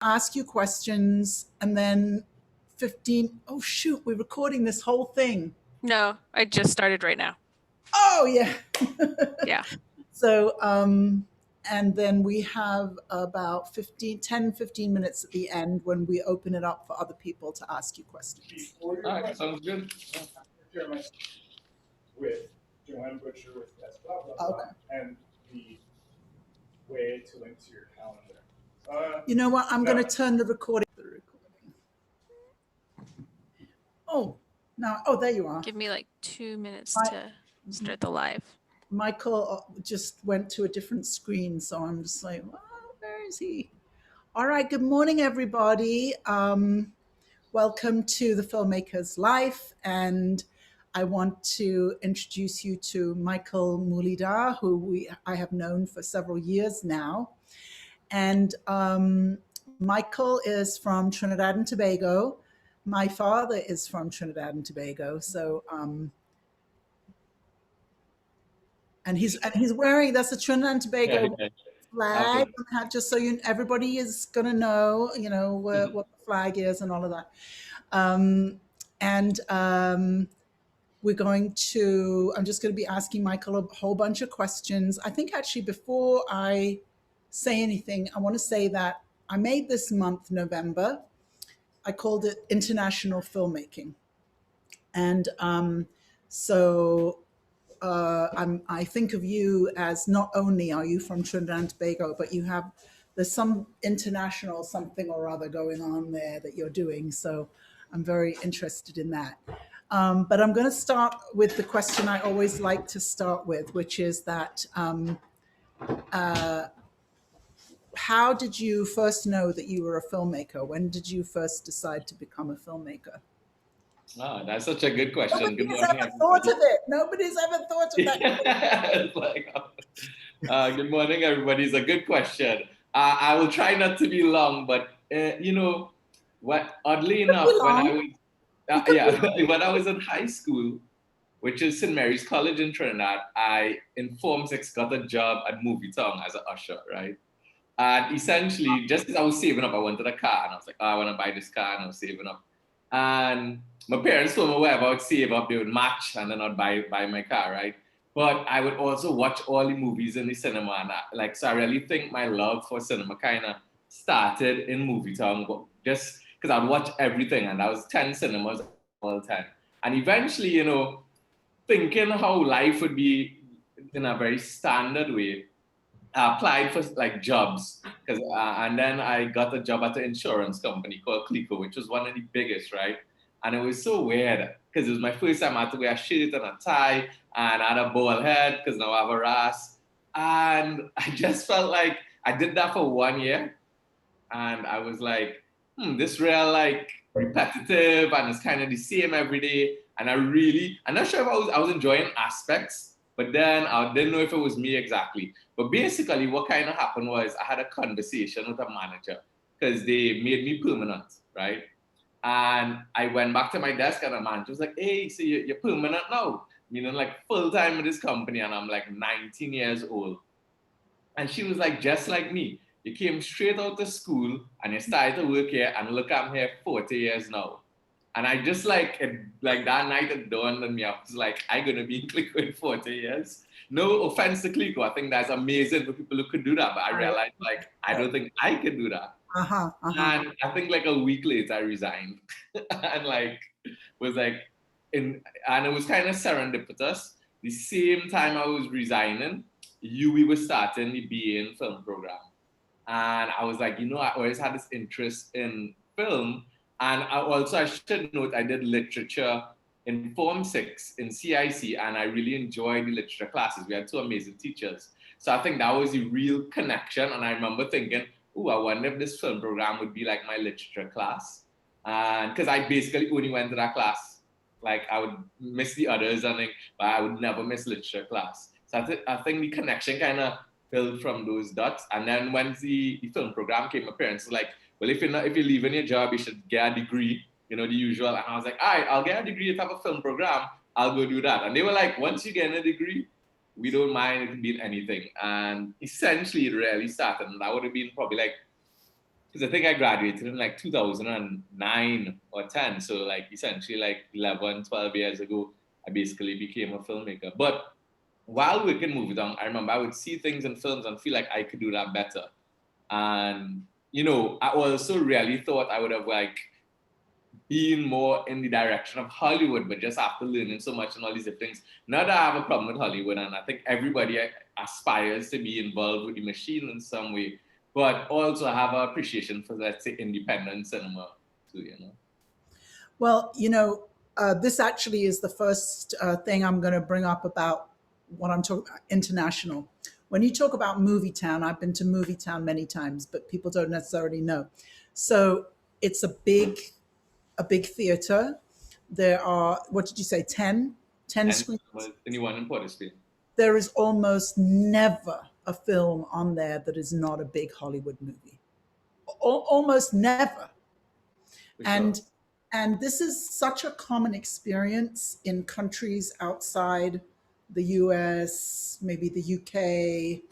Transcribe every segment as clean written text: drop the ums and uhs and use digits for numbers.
ask you questions, and then 15. Oh, shoot, we're recording this whole thing. No, I just started right now. Oh, yeah. Yeah. So, and then we have about 15 minutes at the end when we open it up for other people to ask you questions. All right, sounds good. With Joanne Butcher with Yes, blah, blah, blah, and the way to link to your calendar. You know what? I'm going to turn the recording. Oh, now, oh, there you are. Give me like 2 minutes to start the live. Michael just went to a different screen, so I'm just like, oh, where is he? All right, good morning, everybody. Welcome to the Filmmakers Life, and I want to introduce you to Michael Mooleedhar, who I have known for several years now. And Michael is from Trinidad and Tobago. My father is from Trinidad and Tobago, so and he's wearing, that's a Trinidad and Tobago flag, just so everybody is gonna know, what the flag is and all of that. I'm just going to be asking Michael a whole bunch of questions. I think actually before I say anything, I want to say that I made this month, November, I called it International Filmmaking. And I think of you as not only are you from Trinidad and Tobago, but there's some international something or other going on there that you're doing. So I'm very interested in that. But I'm going to start with the question I always like to start with, which is that how did you first know that you were a filmmaker? When did you first decide to become a filmmaker? Oh, that's such a good question. Nobody's ever thought of it. Nobody's ever thought of that. Good morning, everybody. It's a good question. I will try not to be long, but oddly enough, when I was in high school, which is St. Mary's College in Trinidad, I in Form 6 got a job at Movie Town as an usher, right? And essentially, just because I was saving up, I wanted a car, and I was like, oh, I want to buy this car, and I was saving up. And my parents told me wherever I would save up, they would match, and then I'd buy my car, right? But I would also watch all the movies in the cinema, and so I really think my love for cinema kind of started in Movie Town, just because I'd watch everything, and that was 10 cinemas all the time. And eventually, thinking how life would be in a very standard way, I applied for jobs, and then I got a job at an insurance company called Clico, which was one of the biggest, right? And it was so weird because it was my first time I had to wear a shirt and a tie, and I had a bald head because now I have a rasp. And I just felt like I did that for 1 year, and I was like, this real repetitive, and it's kind of the same every day. And I'm not sure if I was enjoying aspects, but then I didn't know if it was me exactly. But basically what kind of happened was I had a conversation with a manager because they made me permanent, right? And I went back to my desk and the manager was like, hey, so you're permanent now, meaning full-time with this company, and I'm 19 years old. And she was like, just like me, you came straight out of school and you started to work here, and look, I'm here 40 years now. And I just that night it dawned on me. I was like, I'm going to be in Clico in 40 years. No offense to Clico. I think that's amazing for people who could do that. But I realized I don't think I can do that. And I think a week later I resigned. And and it was kind of serendipitous. The same time I was resigning, we were starting the BA in film program. And I was like, I always had this interest in film. And I should note, I did literature in Form 6 in CIC, and I really enjoyed the literature classes. We had two amazing teachers. So I think that was the real connection. And I remember thinking, I wonder if this film program would be like my literature class. And because I basically only went to that class. I would miss the others, but I would never miss literature class. So I think the connection kind of built from those dots. And then when the film program came, my parents were like, well, if you're leaving your job, you should get a degree, the usual. And I was like, all right, I'll get a degree to have a film program. I'll go do that. And they were like, once you get a degree, we don't mind, it can be anything. And essentially it really started. And that would have been probably because I think I graduated in like 2009 or 10. So like essentially like 11, 12 years ago, I basically became a filmmaker. But while working movie down, I remember I would see things in films and feel like I could do that better. And, you know, I also really thought I would have like been more in the direction of Hollywood, but just after learning so much and all these different things. Not that I have a problem with Hollywood, and I think everybody aspires to be involved with the machine in some way, but also have an appreciation for, let's say, independent cinema too, you know? Well, this actually is the first thing I'm going to bring up about what I'm talking about, international. When you talk about Movie Town, I've been to Movie Town many times, but people don't necessarily know. So it's a big theater. There are, what did you say, 10 And screens? anyone in Port Spain. There is almost never a film on there that is not a big Hollywood movie. Almost never. And this is such a common experience in countries outside the US, maybe the UK.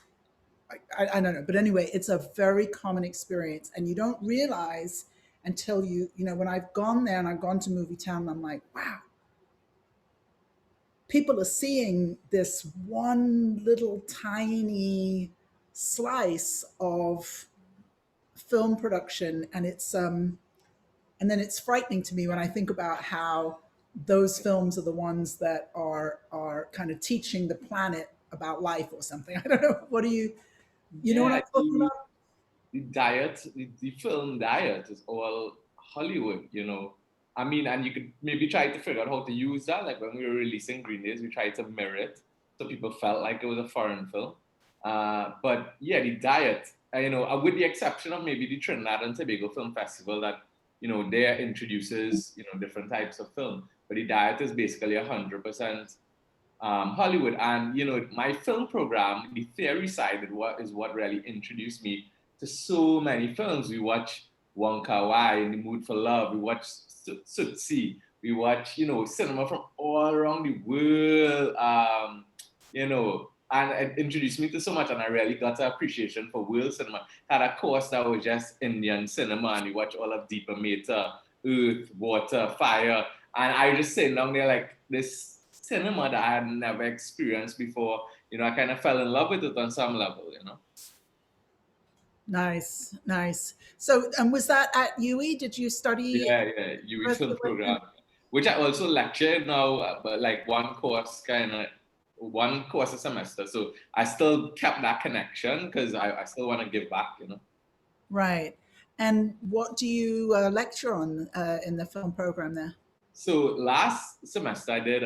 I don't know. But anyway, it's a very common experience. And you don't realize until when I've gone there and I've gone to Movie Town, I'm like, wow, people are seeing this one little tiny slice of film production. And and then it's frightening to me when I think about how those films are the ones that are kind of teaching the planet about life or something. I don't know. What do you know what I'm talking about? The diet, the film diet is all Hollywood, you know. I mean, and you could maybe try to figure out how to use that. Like when we were releasing Green Days, we tried to mirror it so people felt like it was a foreign film. But yeah, the diet, with the exception of maybe the Trinidad and Tobago Film Festival that, there introduces, different types of film. But the diet is basically 100% Hollywood. And, my film program, the theory side is what really introduced me to so many films. We watch Wong Kar-wai, In the Mood for Love. We watch Sutsi. We watch, cinema from all around the world, and it introduced me to so much, and I really got an appreciation for world cinema. Had a course that was just Indian cinema, and you watch all of Deepa Mehta, Earth, Water, Fire, and I was just sitting down there like this cinema that I had never experienced before. I kind of fell in love with it on some level, Nice. So, and was that at UE? Did you study? Yeah, UE film program, which I also lecture now, but like one course a semester. So I still kept that connection because I still want to give back, Right. And what do you lecture on in the film program there? So last semester I did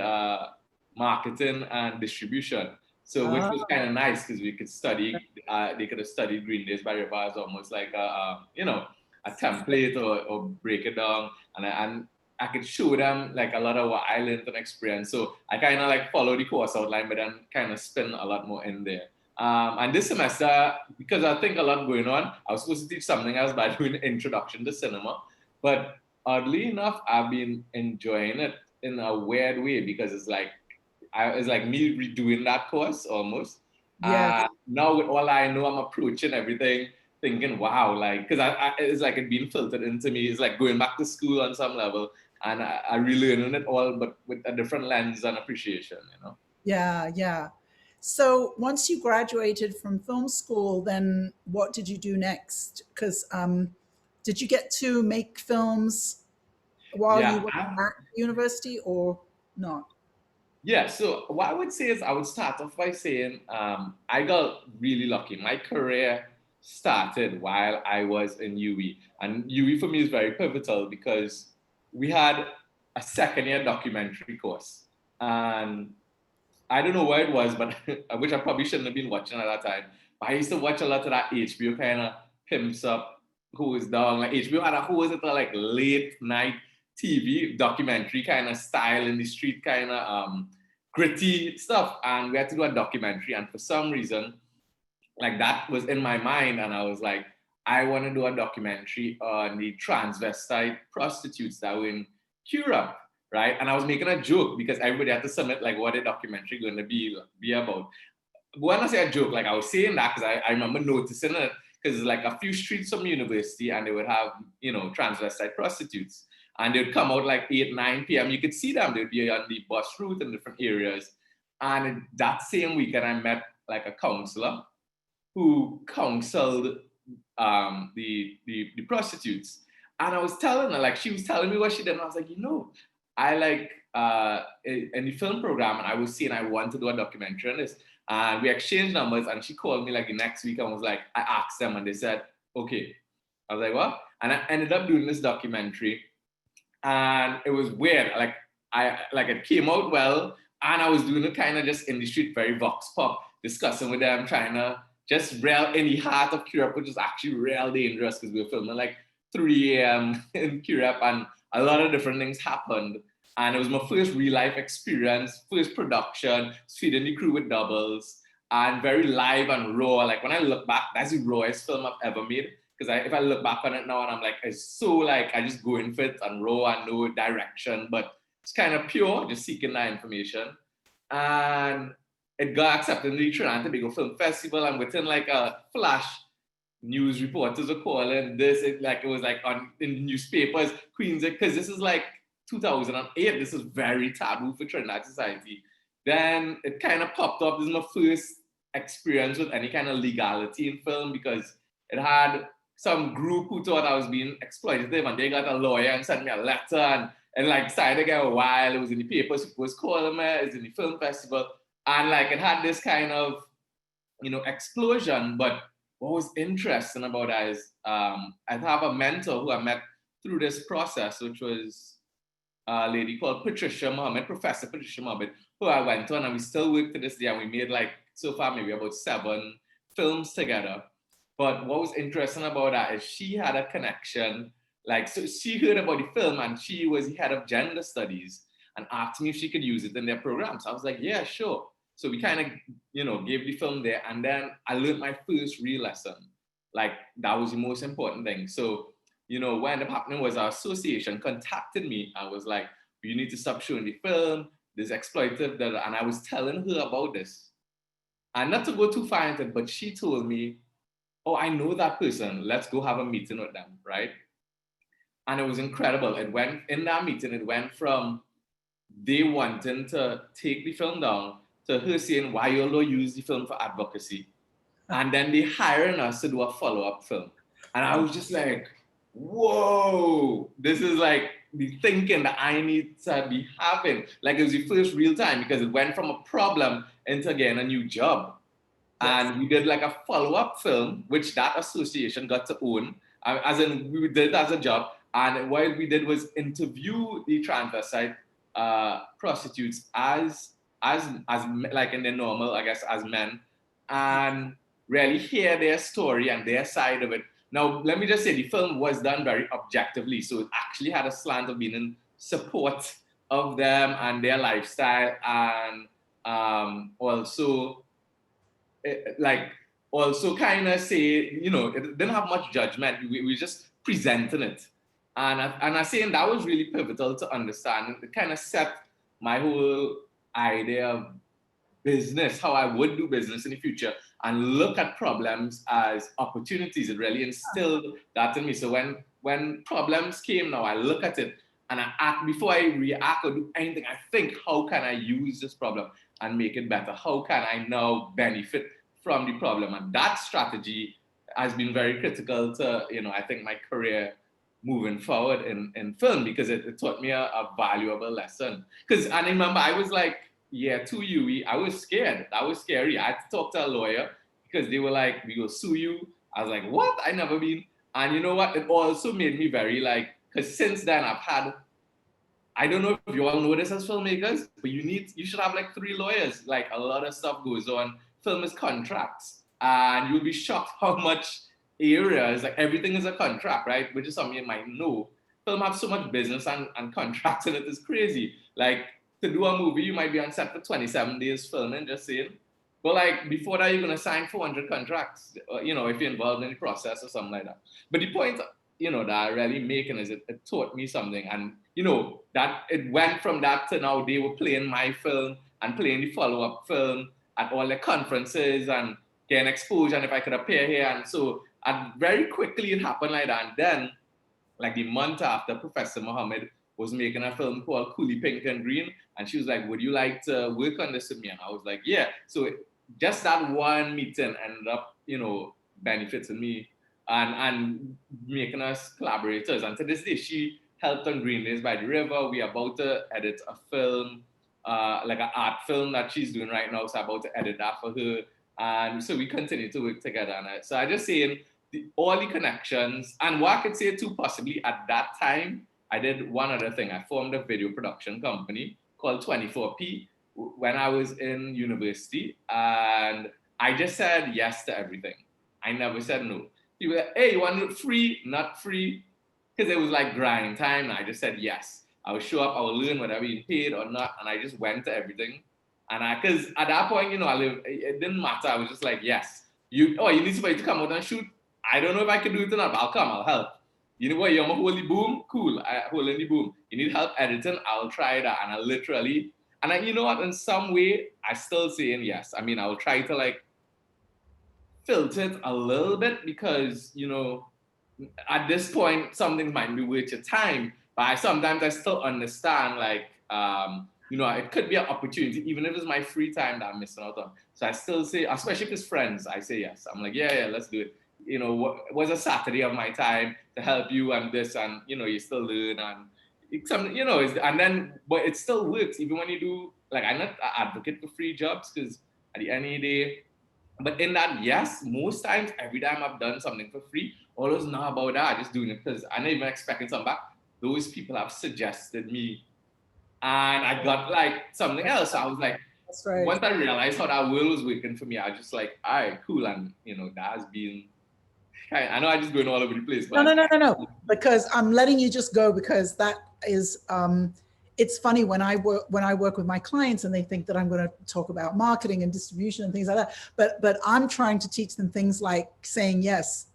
marketing and distribution. So which was kind of nice because we could study, they could have studied Green Days by River as almost like a template or break it down. And I could show them like a lot of what I learned and experienced. So I kind of like follow the course outline, but then kind of spin a lot more in there. And this semester, because I think a lot going on, I was supposed to teach something else by doing introduction to cinema. But oddly enough, I've been enjoying it in a weird way because it's like me redoing that course almost. Yeah. Now with all I know, I'm approaching everything thinking, wow, like, because it's like it being filtered into me. It's like going back to school on some level, and I relearning it all, but with a different lens and appreciation, Yeah. So once you graduated from film school, then what did you do next? Because did you get to make films while you were at university or not? Yeah, so what I would say is I would start off by saying I got really lucky. My career started while I was in UE. And UE for me is very pivotal because we had a second year documentary course. And I don't know where it was, but which I probably shouldn't have been watching at that time. But I used to watch a lot of that HBO kind of pimps up, who is down. Like HBO had a who was it like late night TV documentary kind of style in the street kind of gritty stuff. And we had to do a documentary. And for some reason, like that was in my mind. And I was like, I want to do a documentary on the transvestite prostitutes that were in Europe, right? And I was making a joke because everybody had to submit like what a documentary going to be about. When I say a joke, like I was saying that because I remember noticing it because it's like a few streets from university, and they would have, you know, transvestite prostitutes. And they'd come out like 8, 9 p.m. You could see them. They'd be on the bus route in different areas. And that same weekend, I met like a counselor who counseled the prostitutes. And I was telling her, like, she was telling me what she did. And I was like, you know, I like in the film program, and I was saying I want to do a documentary on this. And we exchanged numbers, and she called me like the next week and was like, I asked them, and they said, okay. I was like, what? And I ended up doing this documentary. And it was weird. Like it came out well, and I was doing it kind of just in the street, very vox pop, discussing with them, trying to just rail in the heart of Curep, which is actually real dangerous because we were filming like 3 a.m. in Curep, and a lot of different things happened. And it was my first real life experience, first production, feeding the crew with doubles, and very live and raw. Like when I look back, that's the rawest film I've ever made. Because if I look back on it now, and I'm like, it's so like, I just go in for it and raw and no direction, but it's kind of pure, just seeking that information. And it got accepted in the Trinidad and Tobago Film Festival, and within like a flash, news reporters are calling this, it was like in newspapers, Queens, because this is like 2008, this is very taboo for Trinidad society. Then it kind of popped up. This is my first experience with any kind of legality in film, because it had some group who thought I was being exploitative, and they got a lawyer and sent me a letter, and like started to get a while. It was in the papers, it was calling me, it was in the film festival, and like it had this kind of, you know, explosion. But what was interesting about that is I have a mentor who I met through this process, which was a lady called Professor Patricia Mohammed, who I went on, and we still work to this day, and we made like so far maybe about 7 films together. But what was interesting about that is she had a connection, like, so she heard about the film, and she was the head of gender studies, and asked me if she could use it in their programs. I was like, yeah, sure. So we kind of, you know, gave the film there, and then I learned my first real lesson. Like, that was the most important thing. So, you know, what ended up happening was our association contacted me and was like, you need to stop showing the film, this exploitative, and I was telling her about this. And not to go too far into it, but she told me, oh, I know that person, let's go have a meeting with them, right? And it was incredible. It went, in that meeting, it went from they wanting to take the film down to her saying, why you all use the film for advocacy? And then they hiring us to do a follow-up film. And I was just like, whoa, this is like the thinking that I need to be having. Like, it was the first real time, because it went from a problem into getting a new job. Yes. And we did like a follow-up film, which that association got to own, as in we did it as a job. And what we did was interview the transvestite prostitutes as like in their normal, I guess, as men, and really hear their story and their side of it. Now, let me just say, the film was done very objectively. So it actually had a slant of being in support of them and their lifestyle, and also kind of say, you know, it didn't have much judgment. We just presenting it. And I saying that was really pivotal to understand. It kind of set my whole idea of business, how I would do business in the future, and look at problems as opportunities. It really instilled that in me. So when problems came now, I look at it and I act, before I react or do anything, I think, how can I use this problem and make it better? How can I now benefit from the problem? And that strategy has been very critical to, you know, I think my career moving forward in film, because it taught me a valuable lesson. Because I remember I was like, year 2 UE, I was scared. That was scary. I had to talk to a lawyer because they were like, we will sue you. I was like, what? I never been. And you know what? It also made me very like, because since then I've had, I don't know if you all know this as filmmakers, but you should have like 3 lawyers. Like, a lot of stuff goes on. Film is contracts. And you'll be shocked how much areas, like everything is a contract, right? Which is something you might know. Film have so much business and contracts in it, is crazy. Like, to do a movie, you might be on set for 27 days filming, just saying. But like, before that, you're gonna sign 400 contracts, you know, if you're involved in the process or something like that. But the point, you know, that I'm really making is it taught me something. And, you know, that it went from that to now they were playing my film and playing the follow-up film at all the conferences and getting exposure, and if I could appear here. And so And very quickly it happened like that. And then, like the month after, Professor Mohammed was making a film called Coolie Pink Green. And she was like, would you like to work on this with me? And I was like, yeah. So just that one meeting ended up, benefiting me and making us collaborators. And to this day, she helped on Green Days by the River. We're about to edit a film, like an art film that she's doing right now. So I'm about to edit that for her. And so we continue to work together on it. So I just saying all the connections, and what I could say too, possibly at that time, I did one other thing. I formed a video production company called 24P when I was in university. And I just said yes to everything. I never said no. People were like, hey, you want it free? Not free. Because it was like grind time. And I just said yes. I would show up, I would learn whether being paid or not. And I just went to everything. And because at that point, it didn't matter. I was just like, yes. You need somebody to come out and shoot. I don't know if I can do it or not, but I'll come, I'll help. You know what, you're holy boom? Cool, I hold the boom. You need help editing? I'll try that. And I literally, you know what, in some way, I still saying yes. I mean, I'll try to like filter it a little bit because, at this point, some things might be worth your time, but sometimes I still understand like, it could be an opportunity, even if it's my free time that I'm missing out on. So I still say, especially if it's friends, I say yes. I'm like, yeah, let's do it. What was a Saturday of my time to help you and this, and you still learn and it's something, and then but it still works even when you do, like, I'm not an advocate for free jobs because at the end of the day, but in that, yes, most times, every time I've done something for free, always know about that, just doing it because I'm not even expecting something back. Those people have suggested me and I got like something else. So I was like, that's right. Once I realized how that world was working for me, I was just like, all right, cool. And that has been, I know I just going all over the place. But No. Because I'm letting you just go because that is, it's funny when I work with my clients and they think that I'm going to talk about marketing and distribution and things like that. But I'm trying to teach them things like saying yes,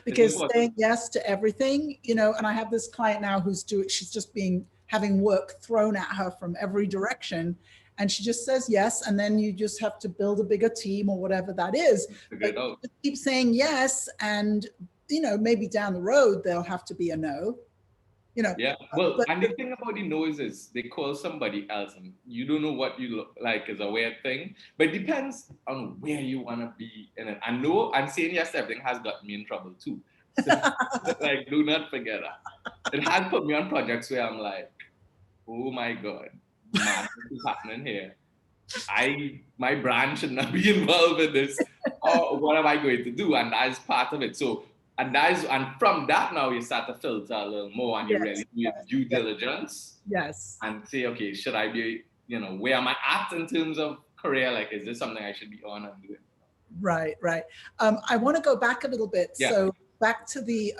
because saying yes to everything, and I have this client now she's just having work thrown at her from every direction. And she just says yes, and then you just have to build a bigger team or whatever that is. But you just keep saying yes, and maybe down the road there'll have to be a no. Yeah. Well, and the thing about the no's is they call somebody else, and you don't know what you look like is a weird thing. But it depends on where you want to be in it. I know I'm saying yes to everything has got me in trouble too. So, like, do not forget that. It has put me on projects where I'm like, oh my God, man, what is happening here? My brand should not be involved in this. Or what am I going to do? And that's part of it. So, and from that now you start to filter a little more and you really do your due diligence. Yes. And say, okay, should I be, where am I at in terms of career? Like, is this something I should be on and doing? Right. I want to go back a little bit. Yeah. So back to the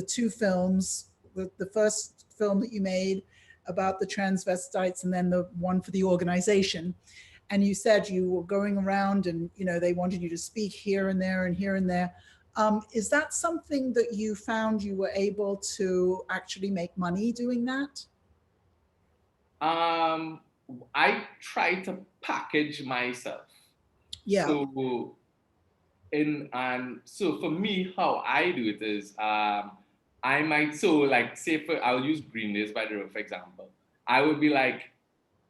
two films, the first film that you made about the transvestites and then the one for the organization. And you said you were going around and, they wanted you to speak here and there and here and there. Is that something that you found you were able to actually make money doing that? I try to package myself. Yeah. So for me, how I do it is I might, I'll use Green Days by the River, for example. I would be like,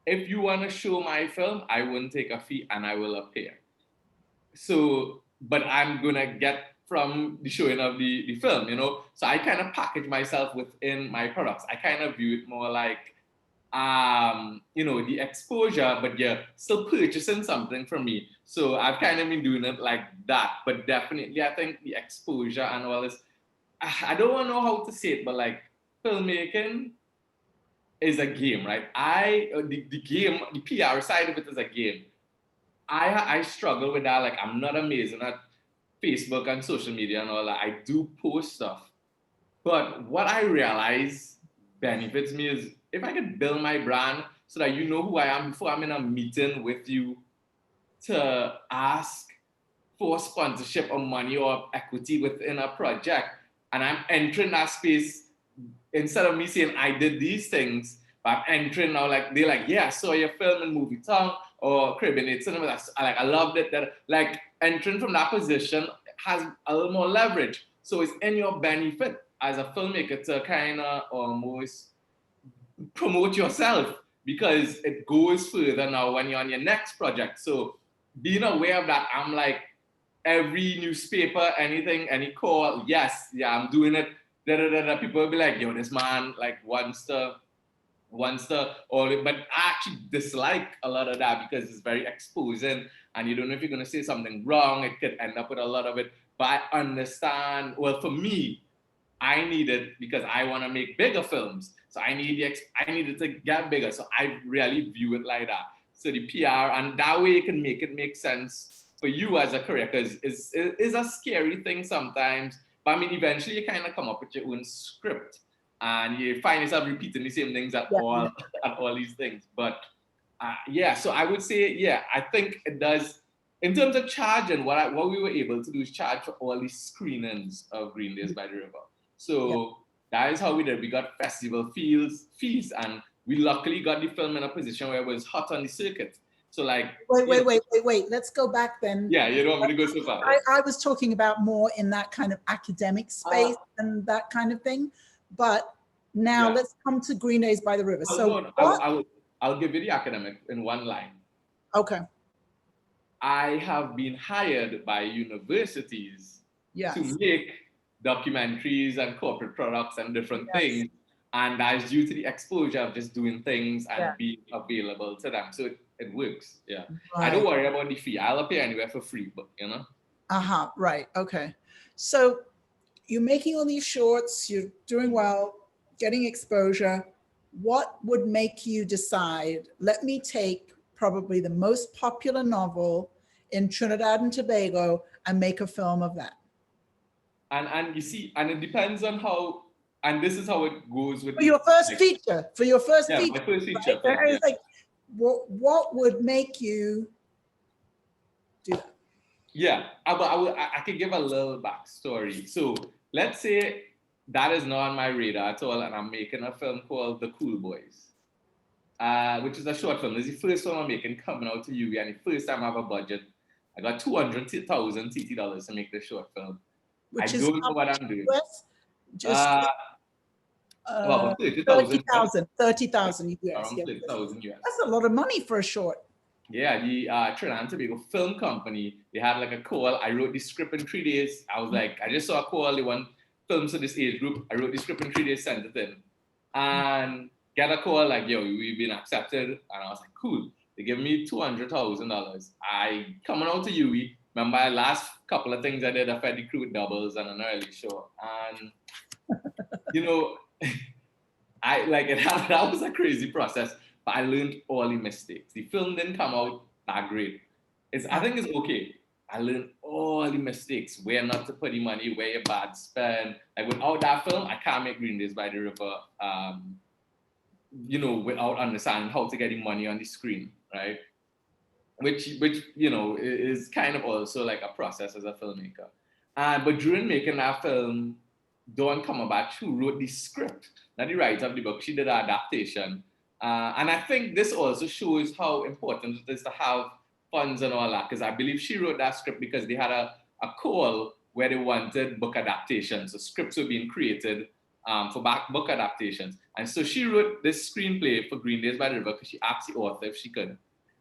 if you want to show my film, I wouldn't take a fee and I will appear. So, but I'm going to get from the showing of the film, So I kind of package myself within my products. I kind of view it more like, the exposure, but you're still purchasing something from me. So I've kind of been doing it like that. But definitely, I think the exposure and all this, I don't want to know how to say it, but like filmmaking is a game, right? The game, the PR side of it is a game. I struggle with that. Like, I'm not amazing at Facebook and social media and all that. I do post stuff. But what I realize benefits me is if I could build my brand so that you know who I am before I'm in a meeting with you to ask for sponsorship or money or equity within a project, and I'm entering that space, instead of me saying I did these things, but I'm entering now, like, they're like, yeah, I saw your film in Movie Town or Caribbean Cinema. Like, I loved it. That, like, entering from that position has a little more leverage. So it's in your benefit as a filmmaker to kind of almost promote yourself, because it goes further now when you're on your next project. So being aware of that, I'm like, every newspaper, anything, any call, yes, yeah, I'm doing it. Da, da, da, da. People will be like, yo, this man like wants to, but I actually dislike a lot of that because it's very exposing and you don't know if you're going to say something wrong. It could end up with a lot of it. But I understand, well, for me, I need it because I want to make bigger films. So I needed to get bigger. So I really view it like that. So the PR, and that way you can make it make sense for you as a career, because it's a scary thing sometimes. But I mean, eventually you kind of come up with your own script and you find yourself repeating the same things at all these things. But yeah, so I would say, yeah, I think it does. In terms of charging, what we were able to do is charge for all these screenings of Green Days by the River. So that is how we did. We got festival fees, and we luckily got the film in a position where it was hot on the circuit. So like, wait. Let's go back then. Yeah, you don't want me to go so far. I was talking about more in that kind of academic space and that kind of thing. But now let's come to Green Days by the River. So I'll give you the academic in one line. Okay. I have been hired by universities to make documentaries and corporate products and different things. And that's due to the exposure of just doing things and being available to them. So it works. Yeah. Right. I don't worry about the fee. I'll appear anywhere for free, but you know. Right. Okay. So you're making all these shorts, you're doing well, getting exposure. What would make you decide, let me take probably the most popular novel in Trinidad and Tobago and make a film of that? And you see, and it depends on how, and this is how it goes with your first feature. For your first feature. My first feature. Right? It's like, what would make you do that? Yeah, I could give a little backstory. So let's say that is not on my radar at all, and I'm making a film called The Cool Boys, which is a short film. It's the first one I'm making coming out to UV, and the first time I have a budget. I got 200,000 TT dollars to make this short film. I don't know what I'm doing. Just about 30,000 US. Around 30,000 US. That's a lot of money for a short. Yeah, the Trinidad and Tobago Film Company, they had like a call. I wrote the script in 3 days. I was like, I just saw a call. They want films for this age group. I wrote the script in 3 days, sent it in. And get a call like, yo, we've been accepted. And I was like, cool. They give me $200,000. I coming out to UE. Remember my last couple of things I did, I fed the crew with doubles and an early show. And, you know, that was a crazy process, but I learned all the mistakes. The film didn't come out that great. I think it's okay. I learned all the mistakes, where not to put the money, where you bad spend. Like without that film, I can't make Green Days by the River, you know, without understanding how to get the money on the screen, right? Which you know, is kind of also like a process as a filmmaker. But during making that film, Dawn Cumberbatch, who wrote the script, not the writer of the book, she did an adaptation. And I think this also shows how important it is to have funds and all that, because I believe she wrote that script because they had a call where they wanted book adaptations. So scripts were being created for book adaptations. And so she wrote this screenplay for Green Days by the River because she asked the author if she could.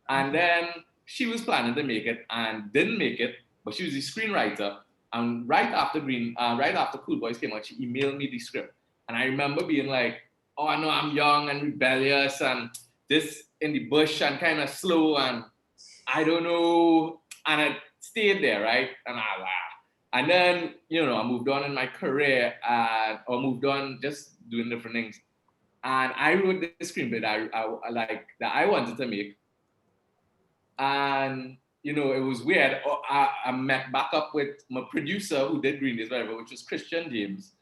And then she was planning to make it and didn't make it, but she was the screenwriter. And right after Cool Boys came out, she emailed me the script. And I remember being like, oh, I know I'm young and rebellious and this in the bush and kind of slow and I don't know. And I stayed there, right? And then, you know, I moved on in my career or moved on just doing different things. And I wrote this screenplay that I wanted to make. And, you know, it was weird. I met back up with my producer who did Green Days, whatever, which was Christian James.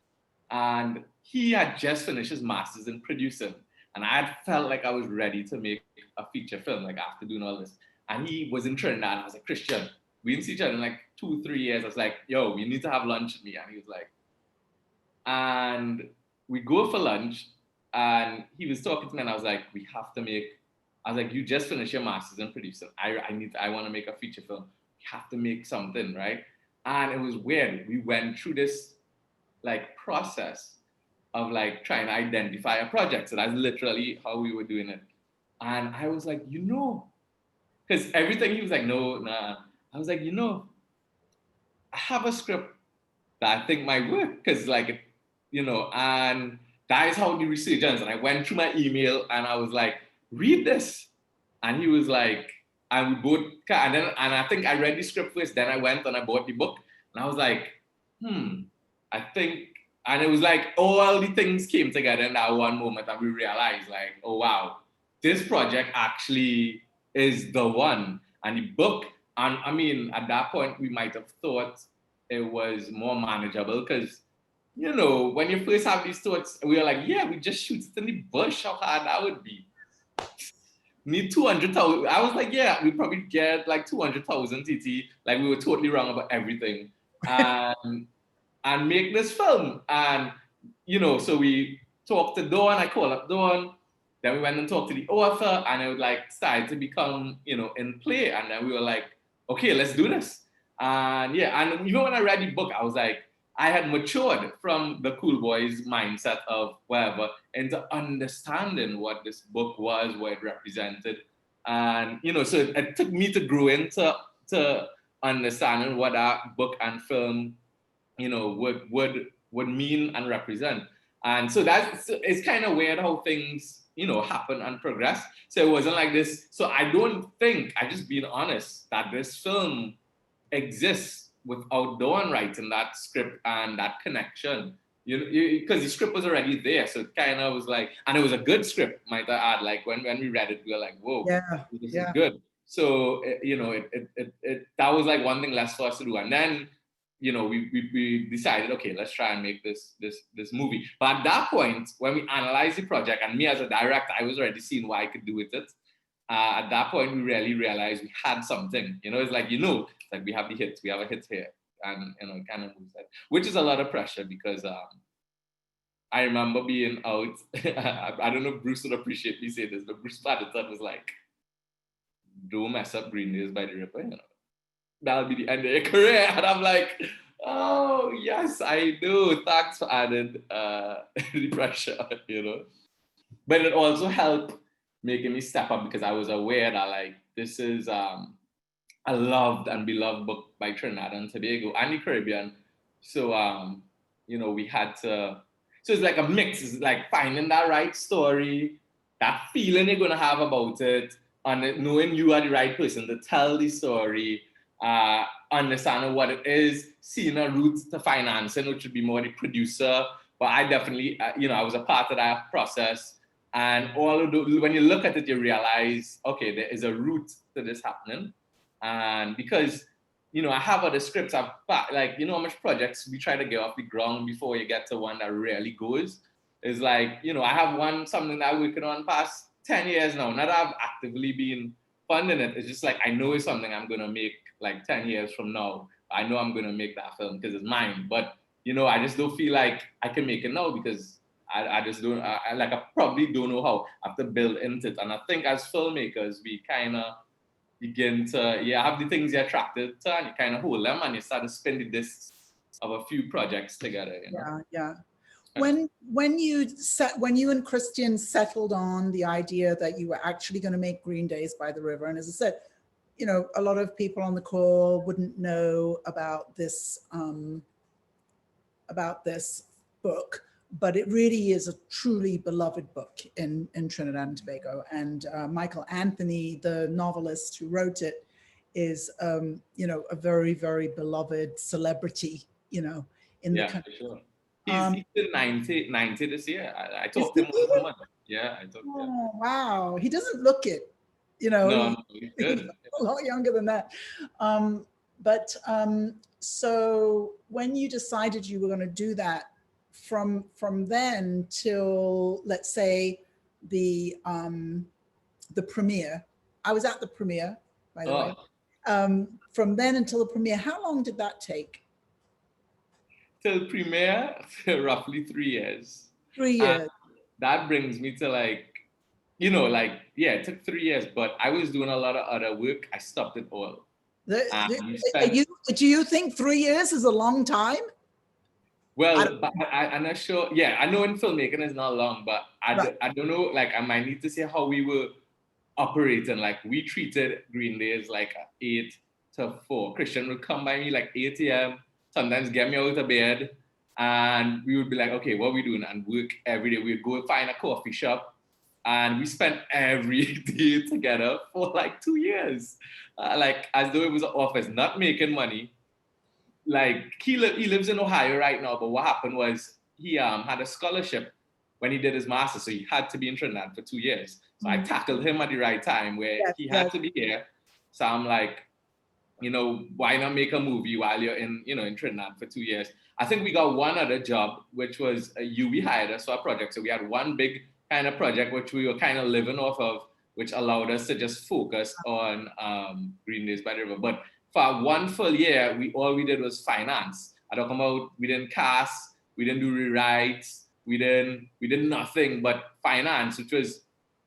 And he had just finished his master's in producing. And I had felt like I was ready to make a feature film, like after doing all this. And he was in Trinidad. And I was like, Christian, we didn't see each other in like 2-3 years. I was like, yo, we need to have lunch with me. And he was like, and we go for lunch. And he was talking to me and I was like, I was like, you just finished your master's in producing. I want to make a feature film. have to make something, right? And it was weird. We went through this like process of like trying to identify a project. So that's literally how we were doing it. And I was like, because everything he was like, no, nah. I was like, I have a script that I think might work. Because like, and that is how the research ends. And I went through my email and I was like, read this. And he was like, and we both, and I think I read the script first, then I went and I bought the book. And I was like, I think, and it was like all the things came together in that one moment and we realized like, oh wow, this project actually is the one. And the book, and I mean, at that point we might have thought it was more manageable because, when you first have these thoughts, we were like, yeah, we just shoot it in the bush, how hard that would be. Need 200,000. I was like, yeah, we probably get like 200,000 TT. Like we were totally wrong about everything. And make this film. And, so we talked to Dawn, I called up Dawn, then we went and talked to the author and it would like started to become, in play. And then we were like, okay, let's do this. And yeah, and even when I read the book, I was like, I had matured from the cool boys mindset of whatever into understanding what this book was, what it represented. And, so it took me to grow into understanding what that book and film, would mean and represent. And so it's kind of weird how things, happen and progress. So it wasn't like this. So I don't think, I just being honest, that this film exists without Dawn writing that script and that connection, because the script was already there. So it kind of was like, and it was a good script, might I add. Like when we read it, we were like, whoa, this is good. So, that was like one thing less for us to do. And then, we decided, okay, let's try and make this movie. But at that point, when we analyzed the project, and me as a director, I was already seeing what I could do with it. At that point, we really realized we had something. It's like, like we have the hits, we have a hit here, and it kind of moves that, which is a lot of pressure because I remember being out. I don't know if Bruce would appreciate me saying this, but Bruce Patterson was like, "Don't mess up Green Days by the River, that'll be the end of your career." And I'm like, "Oh yes, I do. Thanks for adding the pressure, But it also helped making me step up because I was aware that like this is a loved and beloved book by Trinidad and Tobago and the Caribbean. So we had to. So it's like a mix. It's like finding that right story, that feeling you're gonna have about it, and knowing you are the right person to tell the story, understanding what it is, seeing a route to financing, which would be more the producer. But I definitely, I was a part of that process. And when you look at it, you realize, okay, there is a route to this happening. And because, I have other scripts, how much projects we try to get off the ground before you get to one that really goes. It's like, I have something that I'm working on past 10 years now. Not that I've actively been funding it. It's just like, I know it's something I'm going to make like 10 years from now. I know I'm going to make that film because it's mine. But, I just don't feel like I can make it now because I just don't, I probably don't know how I have to build into it. And I think as filmmakers, we kind of begin to, have the things you're attracted to and you kind of hold them and you start to spin the discs of a few projects together. Yeah. When you and Christian settled on the idea that you were actually going to make Green Days by the River, and as I said, a lot of people on the call wouldn't know about this book, but it really is a truly beloved book in Trinidad and Tobago. And Michael Anthony, the novelist who wrote it, is a very, very beloved celebrity, in the country. For sure. He's been 90 this year. I talked to him once a month. Yeah, I talked to him. Oh, wow. He doesn't look it, No, he's good. He's a lot younger than that. So when you decided you were going to do that, from then till, let's say, the premiere, I was at the premiere, by the way. From then until the premiere, how long did that take? Till premiere, roughly 3 years. 3 years. That brings me to it took 3 years, but I was doing a lot of other work. I stopped it all. And we spent, Do you think 3 years is a long time? well, but I'm not sure. Yeah, I know in filmmaking it's not long, but I don't know, like I might need to say how we were operating. Like we treated Green Days like 8 to 4. Christian would come by me like 8 a.m., sometimes get me out of bed, and we would be like, okay, what are we doing? And work every day. We'd go find a coffee shop, and we spent every day together for like 2 years. Like as though it was an office, not making money. Like he lives in Ohio right now, but what happened was he had a scholarship when he did his master's, so he had to be in Trinidad for 2 years. So I tackled him at the right time where he had to be here. So I'm like, why not make a movie while you're in Trinidad for 2 years? I think we got one other job, which was we hired us for a project. So we had one big kind of project, which we were kind of living off of, which allowed us to just focus on Green Days by the River. But for one full year, all we did was finance. I talk about we didn't cast, we didn't do rewrites, we did nothing but finance, which was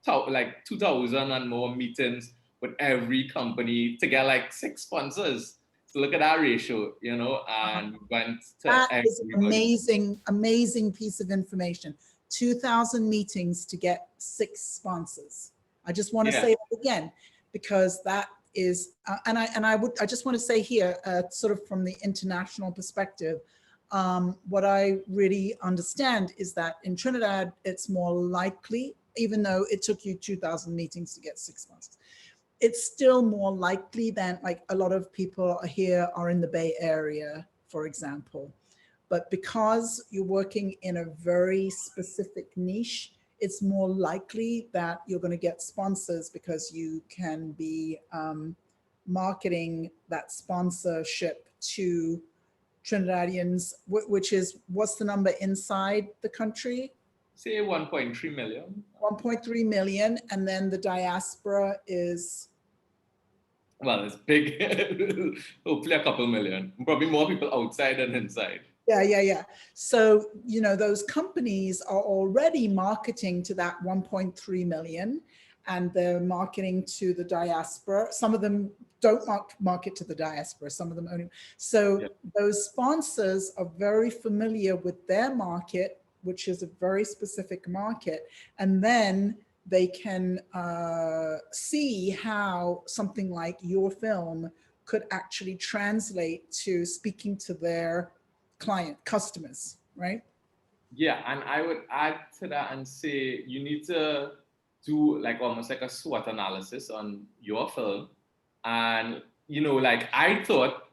like 2,000 and more meetings with every company to get like 6 sponsors. So look at that ratio, and we went to that is an amazing piece of information. 2,000 meetings to get 6 sponsors. I just want to say that again, because that is, I just want to say here, sort of from the international perspective, what I really understand is that in Trinidad, it's more likely, even though it took you 2,000 meetings to get 6 sponsors, it's still more likely than, like, a lot of people here are in the Bay Area, for example. But because you're working in a very specific niche, it's more likely that you're going to get sponsors because you can be marketing that sponsorship to Trinidadians, which is, what's the number inside the country? Say 1.3 million. 1.3 million. And then the diaspora is? Well, it's big. Hopefully a couple million. Probably more people outside than inside. Yeah. So, those companies are already marketing to that 1.3 million, and they're marketing to the diaspora. Some of them don't market to the diaspora, some of them only. So those sponsors are very familiar with their market, which is a very specific market. And then they can see how something like your film could actually translate to speaking to their customers, right? Yeah, and I would add to that and say you need to do like almost like a SWOT analysis on your film. And like I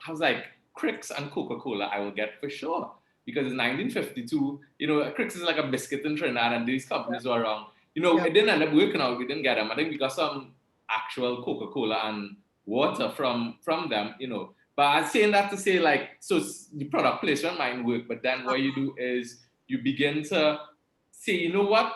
was like, Cricks and Coca-Cola I will get for sure, because in 1952, Cricks is like a biscuit in Trinidad, and these companies were around. It didn't end up working out. We didn't get them. I think we got some actual Coca-Cola and water from them, But I'm saying that to say, like, so the product placement might work, but then what you do is you begin to say, you know what,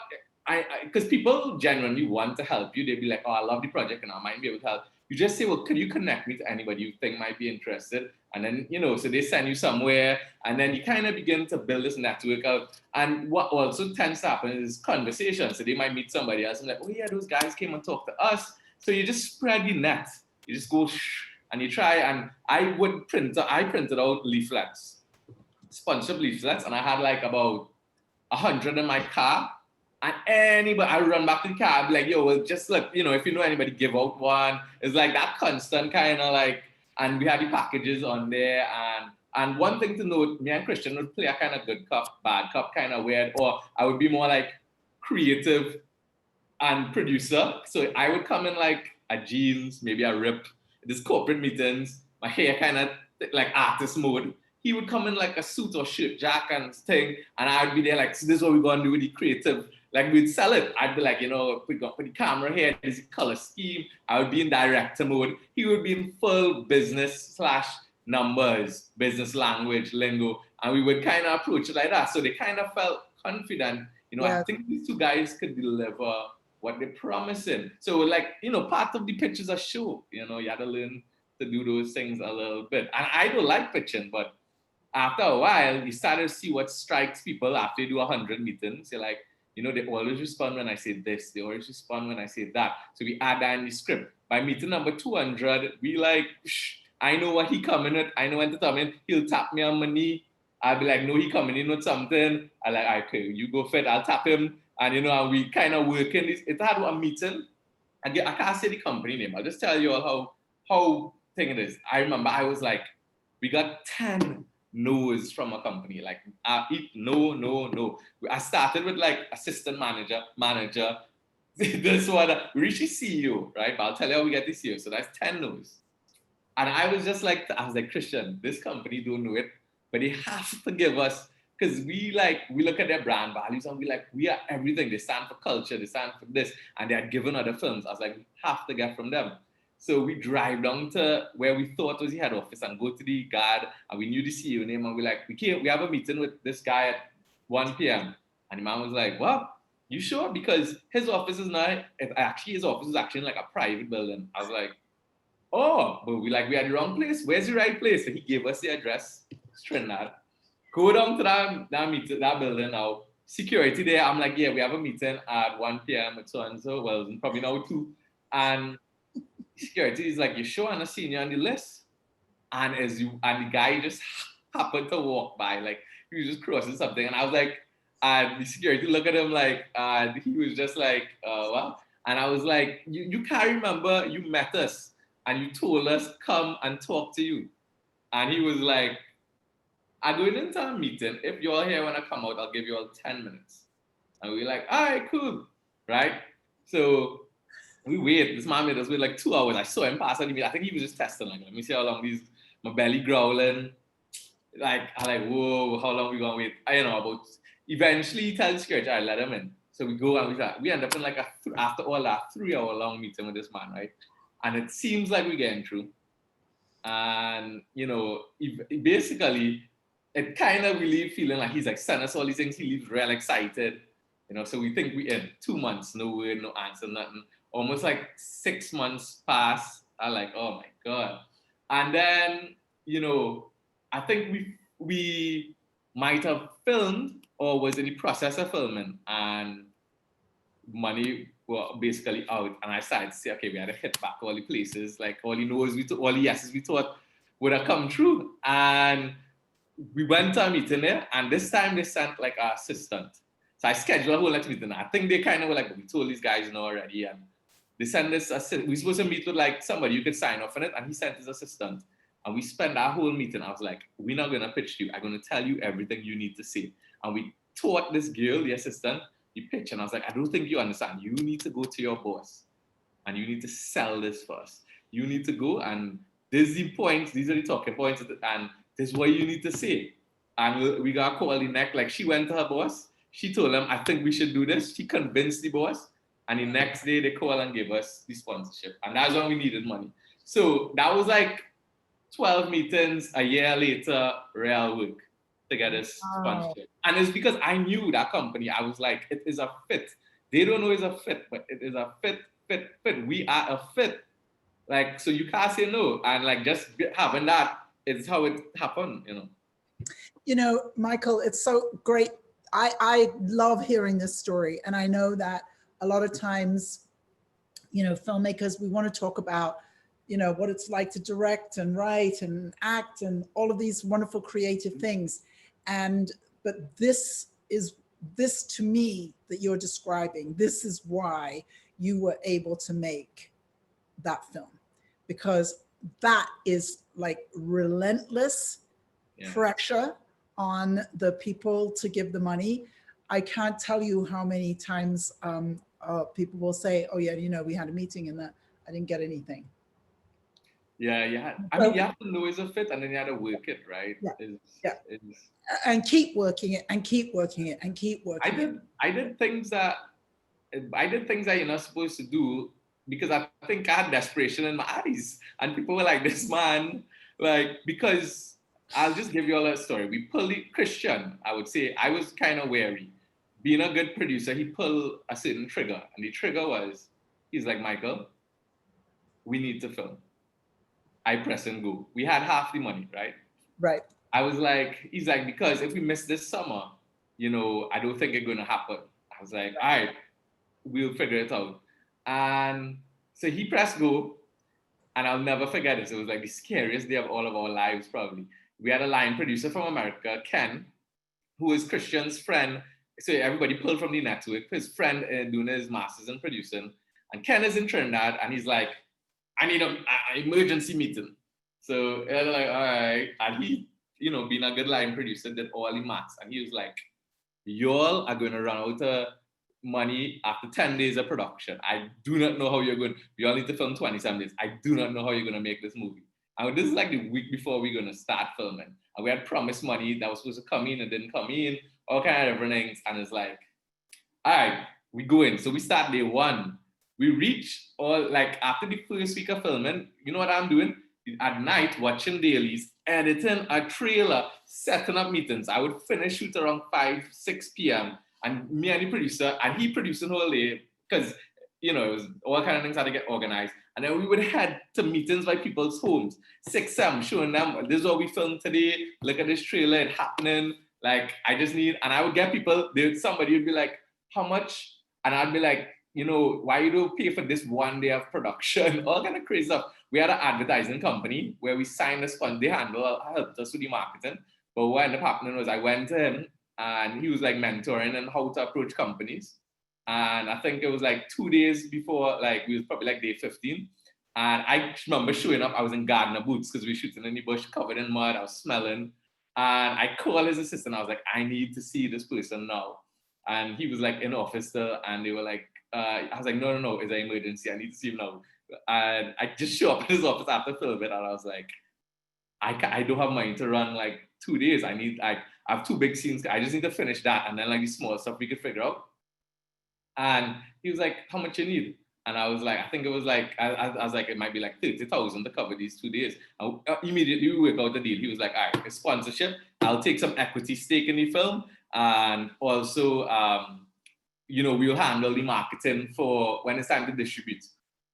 because people genuinely want to help you. They'd be like, oh, I love the project and I might be able to help. You just say, well, could you connect me to anybody you think might be interested? And then, so they send you somewhere, and then you kind of begin to build this network out. And what also tends to happen is conversation. So they might meet somebody else and like, oh yeah, those guys came and talked to us. So you just spread the net. You just go and you try. And I printed out leaflets, sponsored leaflets, and I had like about 100 in my car. And anybody, I run back to the car, I'd be like, yo, well, just look, if you know anybody, give out one. It's like that constant kind of like, and we had the packages on there. And one thing to note, me and Christian would play a kind of good cop, bad cop, kind of weird, or I would be more like creative and producer. So I would come in like a jeans, maybe a rip, this corporate meetings, my hair kind of like artist mode. He would come in like a suit or shirt, jack and thing, and I'd be there like, so this is what we're going to do with the creative. Like we'd sell it. I'd be like, we got put the camera here, this is color scheme. I would be in director mode. He would be in full business / numbers, business language, lingo, and we would kind of approach it like that. So they kind of felt confident. I think these two guys could deliver what they're promising. So like, part of the pitch is a show. You had to learn to do those things a little bit. And I don't like pitching, but after a while, you start to see what strikes people after you do 100 meetings. You're like, they always respond when I say this. They always respond when I say that. So we add that in the script. By meeting number 200, we like, I know what he coming with. I know when to tell me. He'll tap me on my knee. I'll be like, no, he coming in with something. I like, okay, you go fit. I'll tap him. And, and we kind of working. It had a meeting. I can't say the company name. I'll just tell you all how thing it is. I remember I was like, we got 10 no's from a company. Like, no. I started with like assistant manager. This one, we reached the CEO, right? But I'll tell you how we get the CEO. So that's 10 no's. And I was like, Christian, this company don't know it, but they have to give us, because we look at their brand values and we are everything. They stand for culture, they stand for this, and they had given other films. I was like, we have to get from them. So we drive down to where we thought was the head office and go to the guard, and we knew the CEO name, and we have a meeting with this guy at 1 p.m. And the man was like, what? You sure? Because his office is his office is actually in like a private building. I was like, oh, but we had the wrong place. Where's the right place? So he gave us the address. It's Trinidad. Go down to that meeting, that building now. Security there. I'm like, yeah, we have a meeting at 1 p.m. at so and so. Well, probably now 2. And security is like, you sure I'm a senior on the list? And the guy just happened to walk by, like he was just crossing something. And I was like, and the security looked at him like, he was just like, what? And I was like, you can't remember you met us and you told us come and talk to you. And he was like, I'm going into a meeting. If you're here when I come out, I'll give you all 10 minutes. And we were like, all right, cool, right? So we wait. This man made us wait like 2 hours. I saw him pass on the meeting. I think he was just testing, like, let me see how long my belly growling. Like, I'm like, whoa, how long we gonna wait? Eventually he tells security, I let him in. So we go and we end up in like after all that 3-hour long meeting with this man, right? And it seems like we're getting through. And, basically, it kind of really feeling like he's like sending us all these things. He leaves real excited, so we think we in 2 months, no word, no answer, nothing. Almost like 6 months pass. I'm like, oh my God. And then, I think we might have filmed or was in the process of filming, and money were basically out. And I started to say, okay, we had to hit back all the places, like all the no's, all the yeses we thought would have come true. And we went to a meeting there, and this time they sent like our assistant. So I scheduled a whole lot of meeting. I think they kind of were like, we told these guys already, and they sent this assistant. We were supposed to meet with like somebody you could sign off on it, and he sent his assistant. And we spent our whole meeting. I was like, we're not gonna pitch to you. I'm gonna tell you everything you need to say. And we taught this girl, the assistant, the pitch. And I was like, I don't think you understand. You need to go to your boss, and you need to sell this first. You need to go, and these are the points. These are the talking points, and this is what you need to say. And we got called the next. Like, she went to her boss. She told him, I think we should do this. She convinced the boss. And the next day they call and give us the sponsorship. And that's when we needed money. So that was like 12 meetings a year later, real work to get this sponsorship. And it's because I knew that company. I was like, it is a fit. They don't know it's a fit, but it is a fit. We are a fit. Like, so you can't say no. And like, just having that is how it happened, Michael, it's so great. I love hearing this story. And I know that a lot of times, filmmakers, we want to talk about, what it's like to direct and write and act and all of these wonderful creative things. But this to me that you're describing, this is why you were able to make that film, because that is like relentless pressure on the people to give the money. I can't tell you how many times people will say, oh yeah, we had a meeting and that I didn't get anything. Yeah. You have to know it's a fit, and then you have to work it, right? And keep working it and keep working it and keep working it. I did things that you're not supposed to do, because I think I had desperation in my eyes, and people were like, this man, like, because I'll just give you all a story. We pulled the Christian, I would say. I was kind of wary. Being a good producer, he pulled a certain trigger. And the trigger was, he's like, Michael, we need to film. I press and go. We had half the money, right? Right. I was like, he's like, because if we miss this summer, I don't think it's going to happen. I was like, all right, we'll figure it out. And so he pressed go. And I'll never forget this. It was like the scariest day of all of our lives, probably. We had a line producer from America, Ken, who is Christian's friend. So everybody pulled from the network. His friend doing his master's in producing. And Ken is in Trinidad, and he's like, I need an emergency meeting. So they're like, all right. And he, being a good line producer, did all the maths. And he was like, y'all are going to run out of money after 10 days of production. I do not know how you're going. We all need to film 27 days. I do not know how you're going to make this movie. And this is like the week before we're going to start filming. And we had promised money that was supposed to come in and didn't come in, all kind of different things. And it's like, all right, we go in. So we start day one. We reach all, like, after the first week of filming, you know what I'm doing? At night, watching dailies, editing a trailer, setting up meetings. I would finish shoot around 5, 6 p.m. And me and the producer, and he producing the whole day, because, it was all kind of things had to get organized. And then we would head to meetings by people's homes, 6, 7, showing them, this is what we filmed today. Look at this trailer, it's happening. Like, I just need, and I would get people, somebody would be like, how much? And I'd be like, why you don't pay for this one day of production? All kind of crazy stuff. We had an advertising company where we signed a sponsor. They helped us with the marketing. But what ended up happening was I went to him and he was like mentoring and how to approach companies. And I think it was like 2 days before, like we was probably like day 15. And I remember showing up, I was in gardener boots because we were shooting in the bush covered in mud. I was smelling. And I called his assistant. I was like, I need to see this person now. And he was like in office still. And they were like, I was like, no, it's an emergency. I need to see him now. And I just show up at his office after filming, and I was like, I don't have money to run like 2 days. I have 2 big scenes. I just need to finish that, and then like the small stuff we could figure out. And he was like, how much you need? And I was like, I think it was like, I was like, it might be like 30,000 to cover these 2 days. And immediately we work out the deal. He was like, all right, it's sponsorship. I'll take some equity stake in the film, and also, we'll handle the marketing for when it's time to distribute,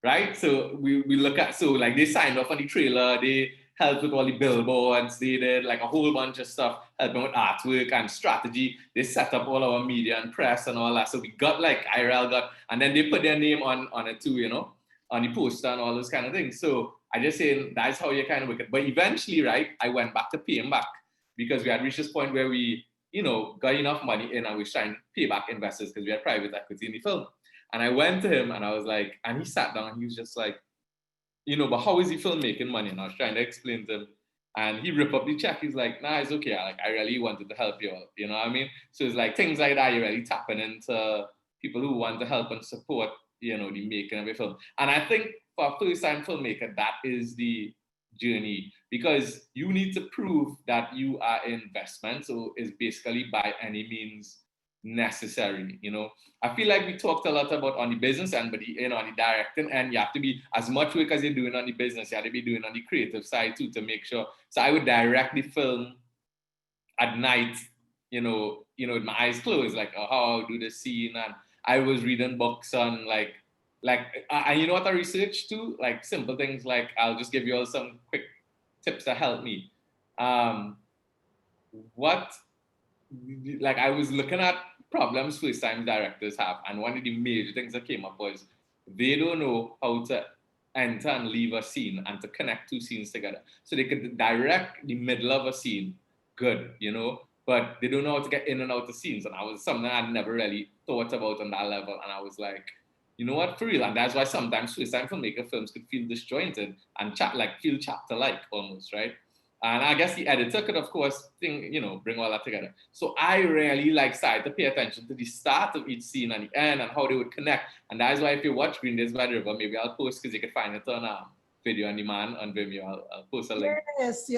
right? So we look at, so like they signed off on the trailer, they helped with all the billboards, they did like a whole bunch of stuff, helping with artwork and strategy. They set up all our media and press and all that. So we got like, IRL got, and then they put their name on it too, on the poster and all those kind of things. So I just say that's how you kind of work it. But eventually, right, I went back to pay him back because we had reached this point where we, got enough money in and we were trying to pay back investors because we had private equity in the film. And I went to him and I was like, and he sat down and he was just like, but how is the film making money? And I was trying to explain to him. And he ripped up the check. He's like, nah, it's okay. I really wanted to help you all. You know what I mean? So it's like things like that, you're really tapping into people who want to help and support, the making of a film. And I think for a first-time filmmaker, that is the journey, because you need to prove that you are an investment. So it's basically by any means necessary. I feel like we talked a lot about on the business end, but on the directing end, you have to be as much work as you're doing on the business, you have to be doing on the creative side too, to make sure. So I would direct the film at night, with my eyes closed, like, oh, how I'll do the scene. And I was reading books on and you know what I researched too? Like simple things, like I'll just give you all some quick tips to help me. I was looking at problems first-time directors have, and one of the major things that came up was they don't know how to enter and leave a scene and to connect 2 scenes together. So they could direct the middle of a scene, good, but they don't know how to get in and out of scenes. And I was something I'd never really thought about on that level. And I was like, you know what, for real. And that's why sometimes first-time filmmaker films could feel disjointed and feel chapter-like almost, right? And I guess the editor could, of course, bring all that together. So I really started to pay attention to the start of each scene and the end and how they would connect. And that's why if you watch Green Days by the River, maybe I'll post, because you can find it on Video on Demand on Vimeo. I'll post a link. Yes.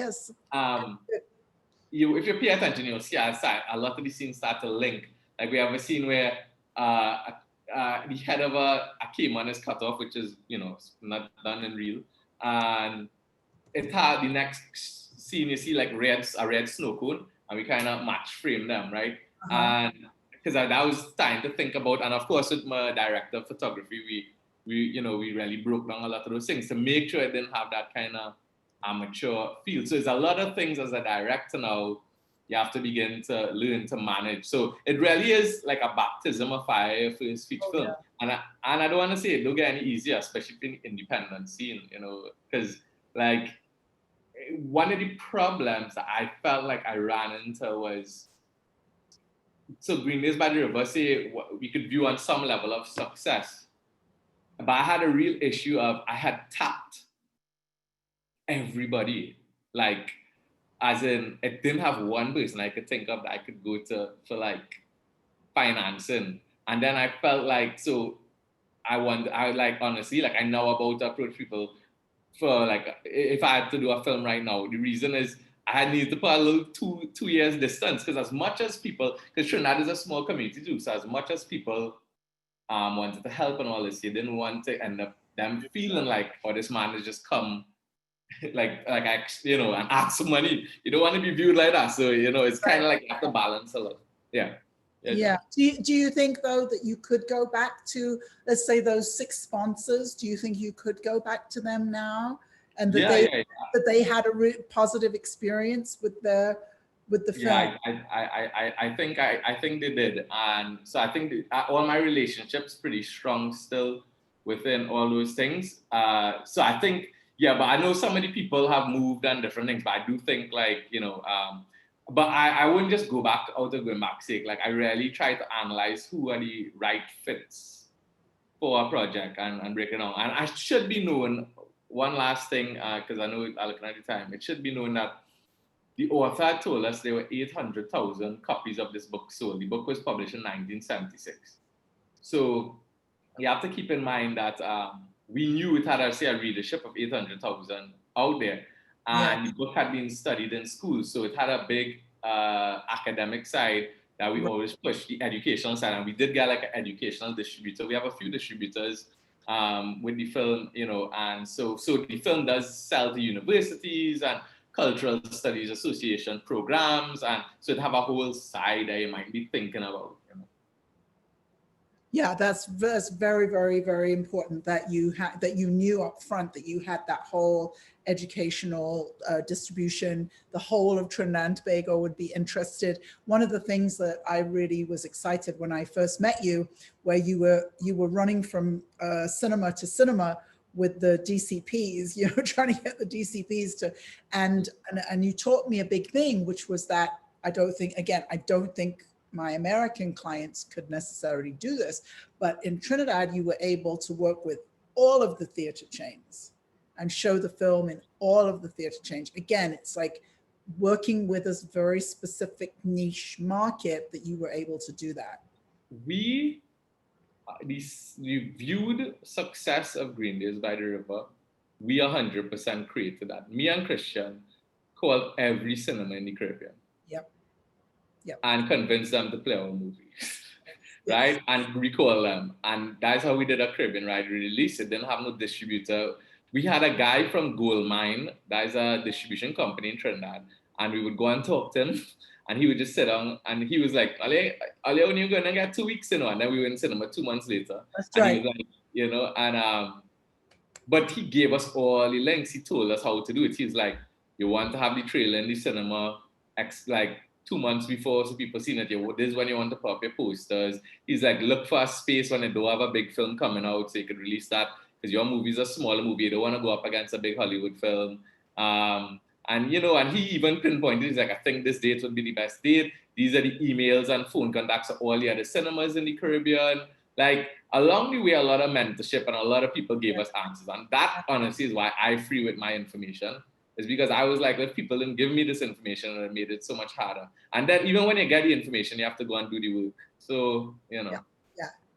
If you pay attention, you'll see a lot of the scenes start to link. Like we have a scene where the head of a caiman is cut off, which is, not done in real. And it had the next scene, you see like a red snow cone, and we kind of match frame them, right? Uh-huh. And because I was trying to think about, and of course with my director of photography, we really broke down a lot of those things to make sure it didn't have that kind of amateur feel. So there's a lot of things as a director now you have to begin to learn to manage. So it really is like a baptism of fire for his feature film. Yeah. And I don't want to say it don't get any easier, especially in the independent scene, you know, because like one of the problems that I felt like I ran into was, so Green Days by the River, say we could view on some level of success, but I had a real issue of I had tapped everybody, like, as in, it didn't have one person I could think of that I could go to for like financing. And then I felt like, so I like, honestly, like I know about to approach people for like, if I had to do a film right now, the reason is I need to put a little two years distance, because as much as people, because Trinidad is a small community too, so as much as people wanted to help and all this, you didn't want to end up them feeling like, oh, this man has just come like you know, and ask for money. You don't want to be viewed like that. So, you know, it's kind of like you have to balance a lot. Yeah. Yeah. Do you think though that you could go back to, let's say, those 6 sponsors? Do you think you could go back to them now, and that that they had a positive experience with the film? Yeah, I think they did, and so I think all my relationships pretty strong still within all those things. So I think, yeah, but I know so many people have moved and different things, but I do think, like, you know, but I wouldn't just go back out of going back sake. Like, I really try to analyze who are the right fits for a project and break it down. And I should be known, one last thing, because I know I'm looking at the time, it should be known that the author told us there were 800,000 copies of this book sold. The book was published in 1976. So you have to keep in mind that we knew it had, a readership of 800,000 out there. And the book had been studied in schools. So it had a big academic side that we always push, the educational side. And we did get like an educational distributor. We have a few distributors with the film, you know, and so the film does sell to universities and Cultural Studies Association programs, and so it have a whole side that you might be thinking about, you know. Yeah, that's very, very, very important that you knew up front that you had that whole educational distribution. The whole of Trinidad and Tobago would be interested. One of the things that I really was excited when I first met you, where you were running from cinema to cinema with the DCPs, you know, trying to get the DCPs to, and you taught me a big thing, which was that I don't think my American clients could necessarily do this, but in Trinidad, you were able to work with all of the theater chains and show the film in all of the theater chains. Again, it's like working with a very specific niche market that you were able to do that. We viewed success of Green Days by the River. We 100% created that. Me and Christian called every cinema in the Caribbean. Yep. And convinced them to play our movies, right? And recall them. And that's how we did a Caribbean ride. We released it, didn't have no distributor. We had a guy from Gold Mine, that is a distribution company in Trinidad, and we would go and talk to him. And he would just sit down and he was like, Ale, when you're going to get 2 weeks, you know, and then we were in cinema 2 months later. That's and right. He was like, you know, and but he gave us all the links. He told us how to do it. He's like, you want to have the trailer in the cinema like 2 months before, so people seen it. This is when you want to put up your posters. He's like, look for a space when they don't have a big film coming out so you could release that, because your movie is a smaller movie. You don't want to go up against a big Hollywood film. And, you know, and he even pinpointed, he's like, I think this date would be the best date. These are the emails and phone contacts of all the other cinemas in the Caribbean. Like, along the way, a lot of mentorship and a lot of people gave us answers. And that, honestly, is why I free with my information. Is because I was like, if people didn't give me this information, it made it so much harder. And then even when you get the information, you have to go and do the work. So, you know.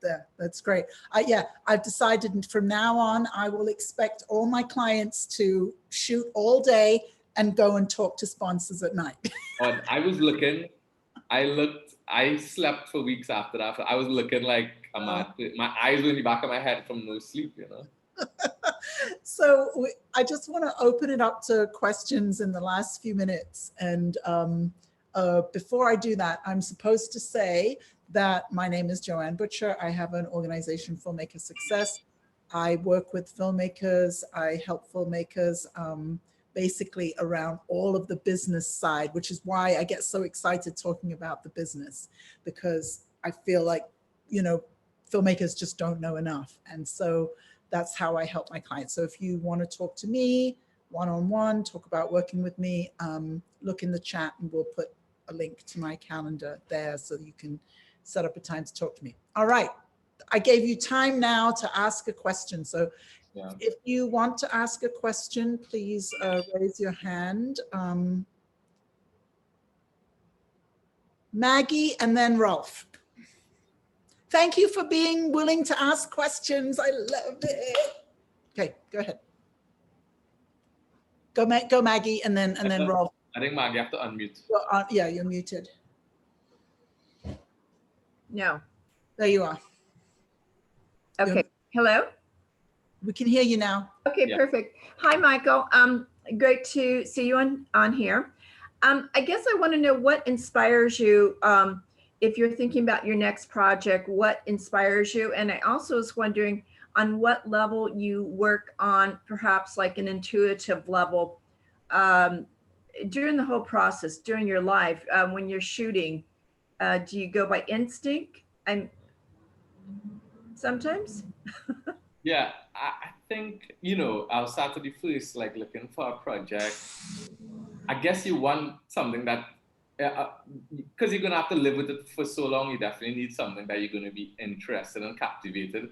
Yeah, that's great. I've decided from now on, I will expect all my clients to shoot all day and go and talk to sponsors at night. I was looking, I slept for weeks after that. I was looking like a mad. My eyes were in the back of my head from no sleep, you know. So I just want to open it up to questions in the last few minutes. And before I do that, I'm supposed to say that my name is Joanne Butcher. I have an organization, Filmmaker Success. I work with filmmakers. I help filmmakers basically around all of the business side, which is why I get so excited talking about the business, because I feel like, you know, filmmakers just don't know enough. And so that's how I help my clients. So if you want to talk to me one-on-one, talk about working with me, look in the chat and we'll put a link to my calendar there so you can set up a time to talk to me. All right. I gave you time now to ask a question. So if you want to ask a question, please raise your hand. Maggie and then Rolf. Thank you for being willing to ask questions. I loved it. Okay, go ahead. Go Maggie and then Rolf. I think Maggie, you have to unmute. Yeah, you're muted. No. There you are. Okay. Hello? We can hear you now. Okay, yeah. Perfect. Hi, Michael. Great to see you on here. I guess I want to know what inspires you, if you're thinking about your next project, what inspires you? And I also was wondering on what level you work on, perhaps like an intuitive level, during the whole process, during your life, when you're shooting, do you go by instinct? Sometimes. Yeah, I think, you know, I'll start to the first, like looking for a project. I guess you want something that, because you're going to have to live with it for so long, you definitely need something that you're going to be interested and captivated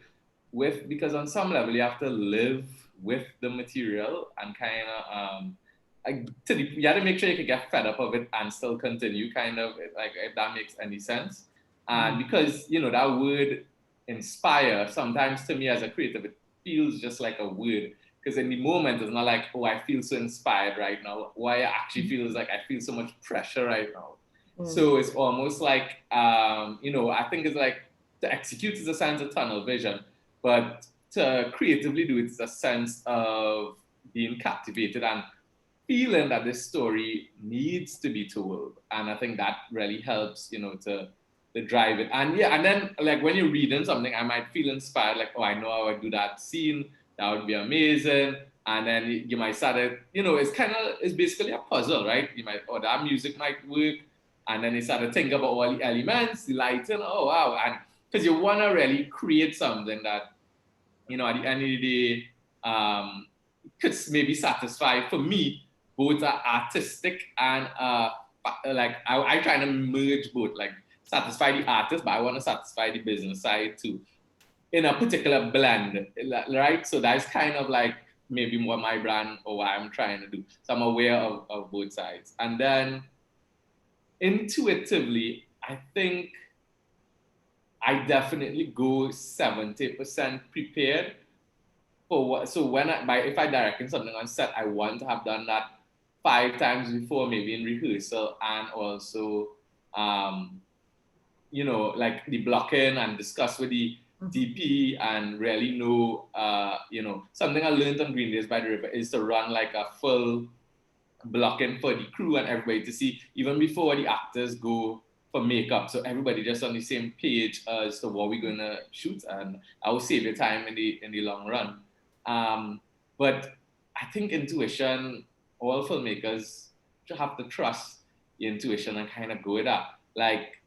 with, because on some level you have to live with the material and kind of, you have to make sure you can get fed up of it and still continue, kind of, like, if that makes any sense. And because, you know, that word inspire, sometimes to me as a creative, it feels just like a word, because in the moment it's not like, oh, I feel so inspired right now. Why I actually feel is like I feel so much pressure right now. So it's almost like, you know, I think it's like to execute is a sense of tunnel vision, but to creatively do it's a sense of being captivated and feeling that this story needs to be told. And I think that really helps, you know, to drive it. And yeah, and then like when you're reading something, I might feel inspired, like, oh, I know I would do that scene, that would be amazing. And then you might start it, you know, it's basically a puzzle, right? You might, oh, that music might work. And then you start to think about all the elements, the lighting, oh, wow. And because you want to really create something that, you know, at the end of the day, could maybe satisfy, for me, both are artistic and like, I try to merge both, like, satisfy the artist, but I want to satisfy the business side too, in a particular blend, right? So that's kind of like maybe more my brand or what I'm trying to do. So I'm aware of both sides. And then intuitively, I think I definitely go 70% prepared for what. So when if I directing something on set, I want to have done that 5 times before, maybe in rehearsal, and also, you know, like the blocking and discuss with the DP and really know, you know, something I learned on Green Days by the River is to run like a full blocking for the crew and everybody to see, even before the actors go for makeup. So everybody just on the same page as to what we're going to shoot, and I will save your time in the long run. But I think intuition, all filmmakers should have to trust your intuition and kind of go with that. Like,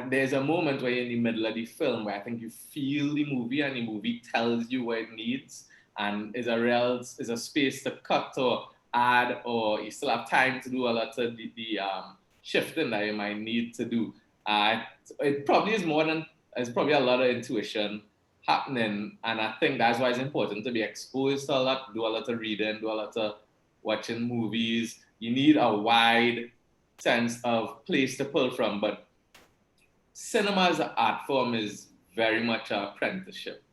there's a moment where you're in the middle of the film where I think you feel the movie and the movie tells you what it needs and is a space to cut or add, or you still have time to do a lot of the shifting that you might need to do. It probably is there's probably a lot of intuition happening, and I think that's why it's important to be exposed to a lot, do a lot of reading, do a lot of watching movies. You need a wide sense of place to pull from, but cinema as an art form is very much an apprenticeship.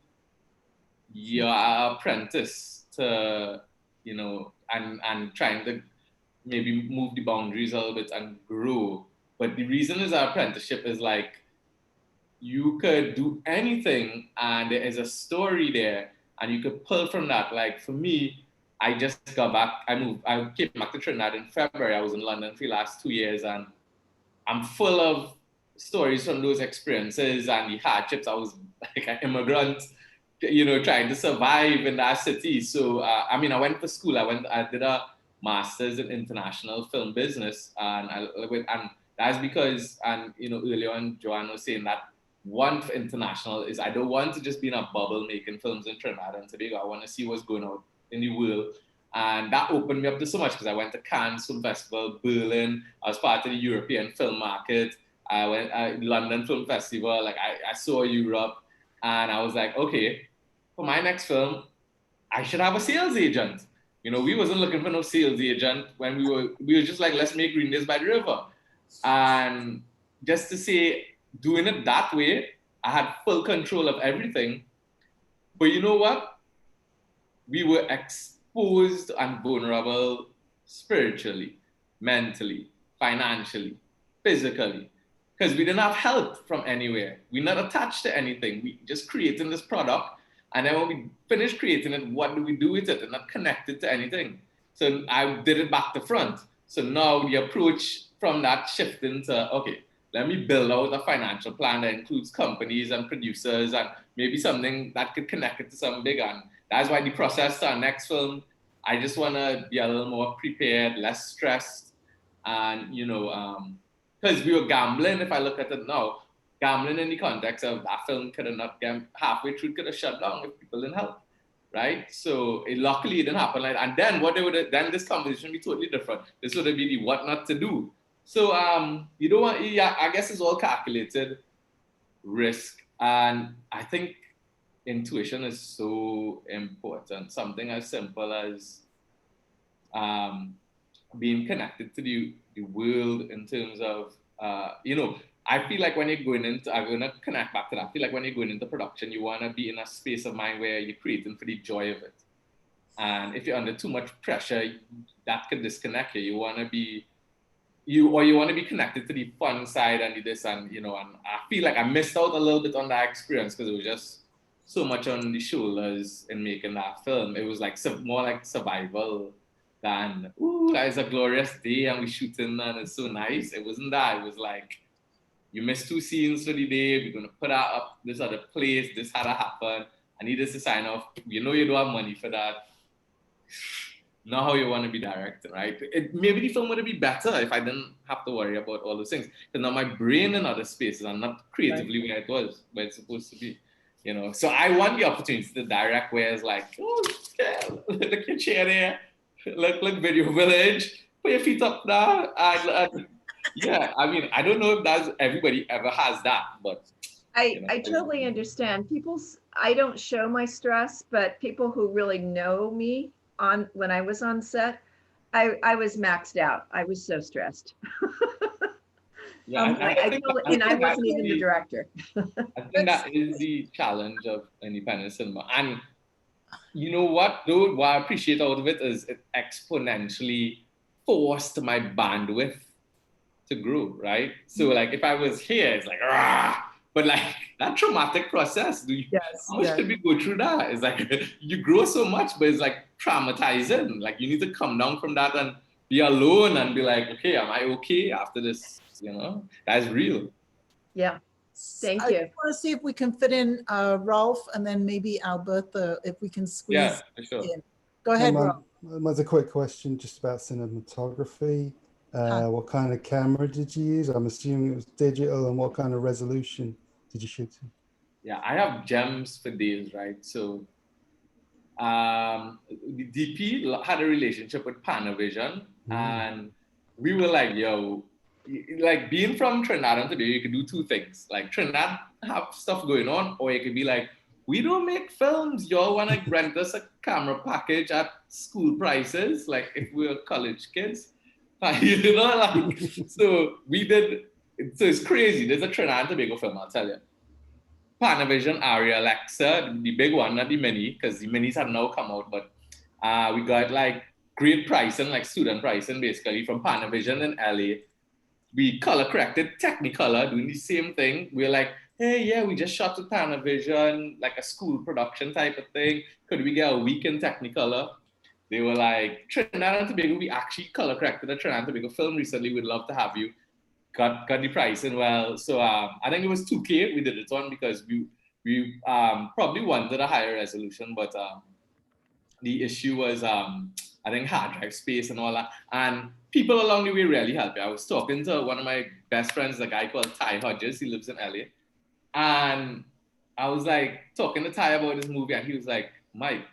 You're an apprentice to, you know, and trying to maybe move the boundaries a little bit and grow. But the reason is an apprenticeship is like, you could do anything and there is a story there and you could pull from that. Like for me, I just got back, I came back to Trinidad in February. I was in London for the last 2 years and I'm full of stories from those experiences and the hardships. I was like an immigrant, you know, trying to survive in that city. So, I mean, I went to school. I did a master's in international film business, and that's because, and earlier on Joanne was saying that one for international is I don't want to just be in a bubble making films in Trinidad and Tobago. I want to see what's going on in the world. And that opened me up to so much because I went to Cannes Film Festival, Berlin. I was part of the European film market. I went to London Film Festival. Like I saw Europe, and I was like, okay, for my next film, I should have a sales agent. We wasn't looking for no sales agent when we were just like, let's make Green Days by the River. And just to say, doing it that way, I had full control of everything. But you know what? We were exposed and vulnerable spiritually, mentally, financially, physically, because we didn't have help from anywhere. We're not attached to anything. We just creating this product. And then when we finish creating it, what do we do with it? And not connected to anything. So I did it back to front. So now the approach from that shifting to, okay, let me build out a financial plan that includes companies and producers and maybe something that could connect it to something bigger. And that's why the process to our next film, I just want to be a little more prepared, less stressed. And, because we were gambling, if I look at it now, gambling in the context of that film could have not get halfway through, could have shut down if people didn't help, right? So luckily it didn't happen like that. And then then this conversation would be totally different. This would have been the what not to do. So you don't want, I guess it's all calculated risk. And I think intuition is so important. Something as simple as being connected to the world in terms of, I feel like when you're going into, I'm going to connect back to that. I feel like when you're going into production, you want to be in a space of mind where you're creating for the joy of it. And if you're under too much pressure, that could disconnect you. You want to be connected to the fun side and this, and and I feel like I missed out a little bit on that experience because it was just so much on the shoulders in making that film. It was like more like survival than, it's a glorious day and we're shooting and it's so nice. It wasn't that. It was like, you missed 2 scenes for the day. We're going to put that up this other place. This had to happen. I need this to sign off. You don't have money for that. Not how you want to be directed, right? Maybe the film would be better if I didn't have to worry about all those things. Because now my brain in other spaces and not creatively where it's supposed to be. So I want the opportunity to direct where it's like, yeah, look your chair there. Look Video Village. Put your feet up now. Yeah, I mean, I don't know if everybody ever has that, but I totally understand. I don't show my stress, but people who really know me when I was on set, I was maxed out. I was so stressed. Yeah, I wasn't even the director. I think that is the challenge of independent cinema. And you know what, though, what I appreciate out of it is it exponentially forced my bandwidth to grow, right? So like if I was here, it's like, but like that traumatic process, how much could we go through that? It's like you grow so much, but it's like traumatizing. Like you need to come down from that and be alone and be like, okay, am I okay after this? That's real. Yeah. Thank you. I want to see if we can fit in Rolf and then maybe Alberta, if we can squeeze sure. in. Go ahead, Rolf. There's a quick question just about cinematography. What kind of camera did you use? I'm assuming it was digital, and what kind of resolution did you shoot in? Yeah, I have gems for days, right? So the DP had a relationship with Panavision, and we were like, yo, like being from Trinidad and Tobago, you could do 2 things. Like Trinidad have stuff going on, or you could be like, we don't make films. Y'all want to rent us a camera package at school prices, like if we were college kids. So we did. So it's crazy. There's a Trinidad and Tobago film, I'll tell you. Panavision, Aria, Alexa, the big one, not the mini, because the minis have now come out, but we got like great pricing, like student pricing, basically from Panavision in LA. We color corrected Technicolor, doing the same thing. We're like, hey, yeah, we just shot with Panavision, like a school production type of thing. Could we get a week in Technicolor? They were like, Trinidad and Tobago, we actually color corrected a Trinidad and Tobago film recently. We'd love to have you. Got the pricing well. So I think it was 2K we did it on because we probably wanted a higher resolution, but the issue was I think hard drive space and all that. And people along the way really helped me. I was talking to one of my best friends, a guy called Ty Hodges. He lives in LA. And I was like talking to Ty about this movie, and he was like, Mike,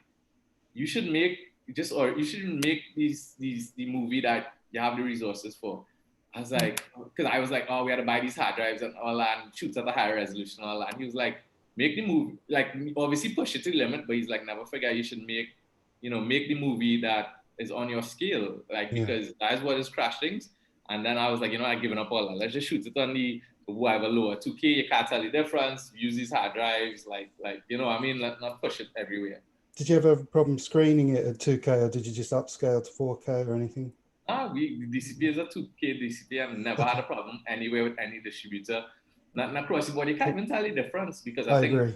you should make you shouldn't make the movie that you have the resources for. I was like, because I was like, oh, we had to buy these hard drives and all that, and shoots at a higher resolution and all that. And he was like, make the movie, like obviously push it to the limit, but he's like, never forget you should make the movie that is on your scale, like, because that's what is Crash Things. And then I was like, I've given up all that. Let's just shoot it on the whatever lower 2K. You can't tell the difference. Use these hard drives, like let's not push it everywhere. Did you ever have a problem screening it at 2K, or did you just upscale to 4K or anything? DCP is a 2K DCP. I've never had a problem anywhere with any distributor. Not across the board. You can't even tell the difference, because I think, agree.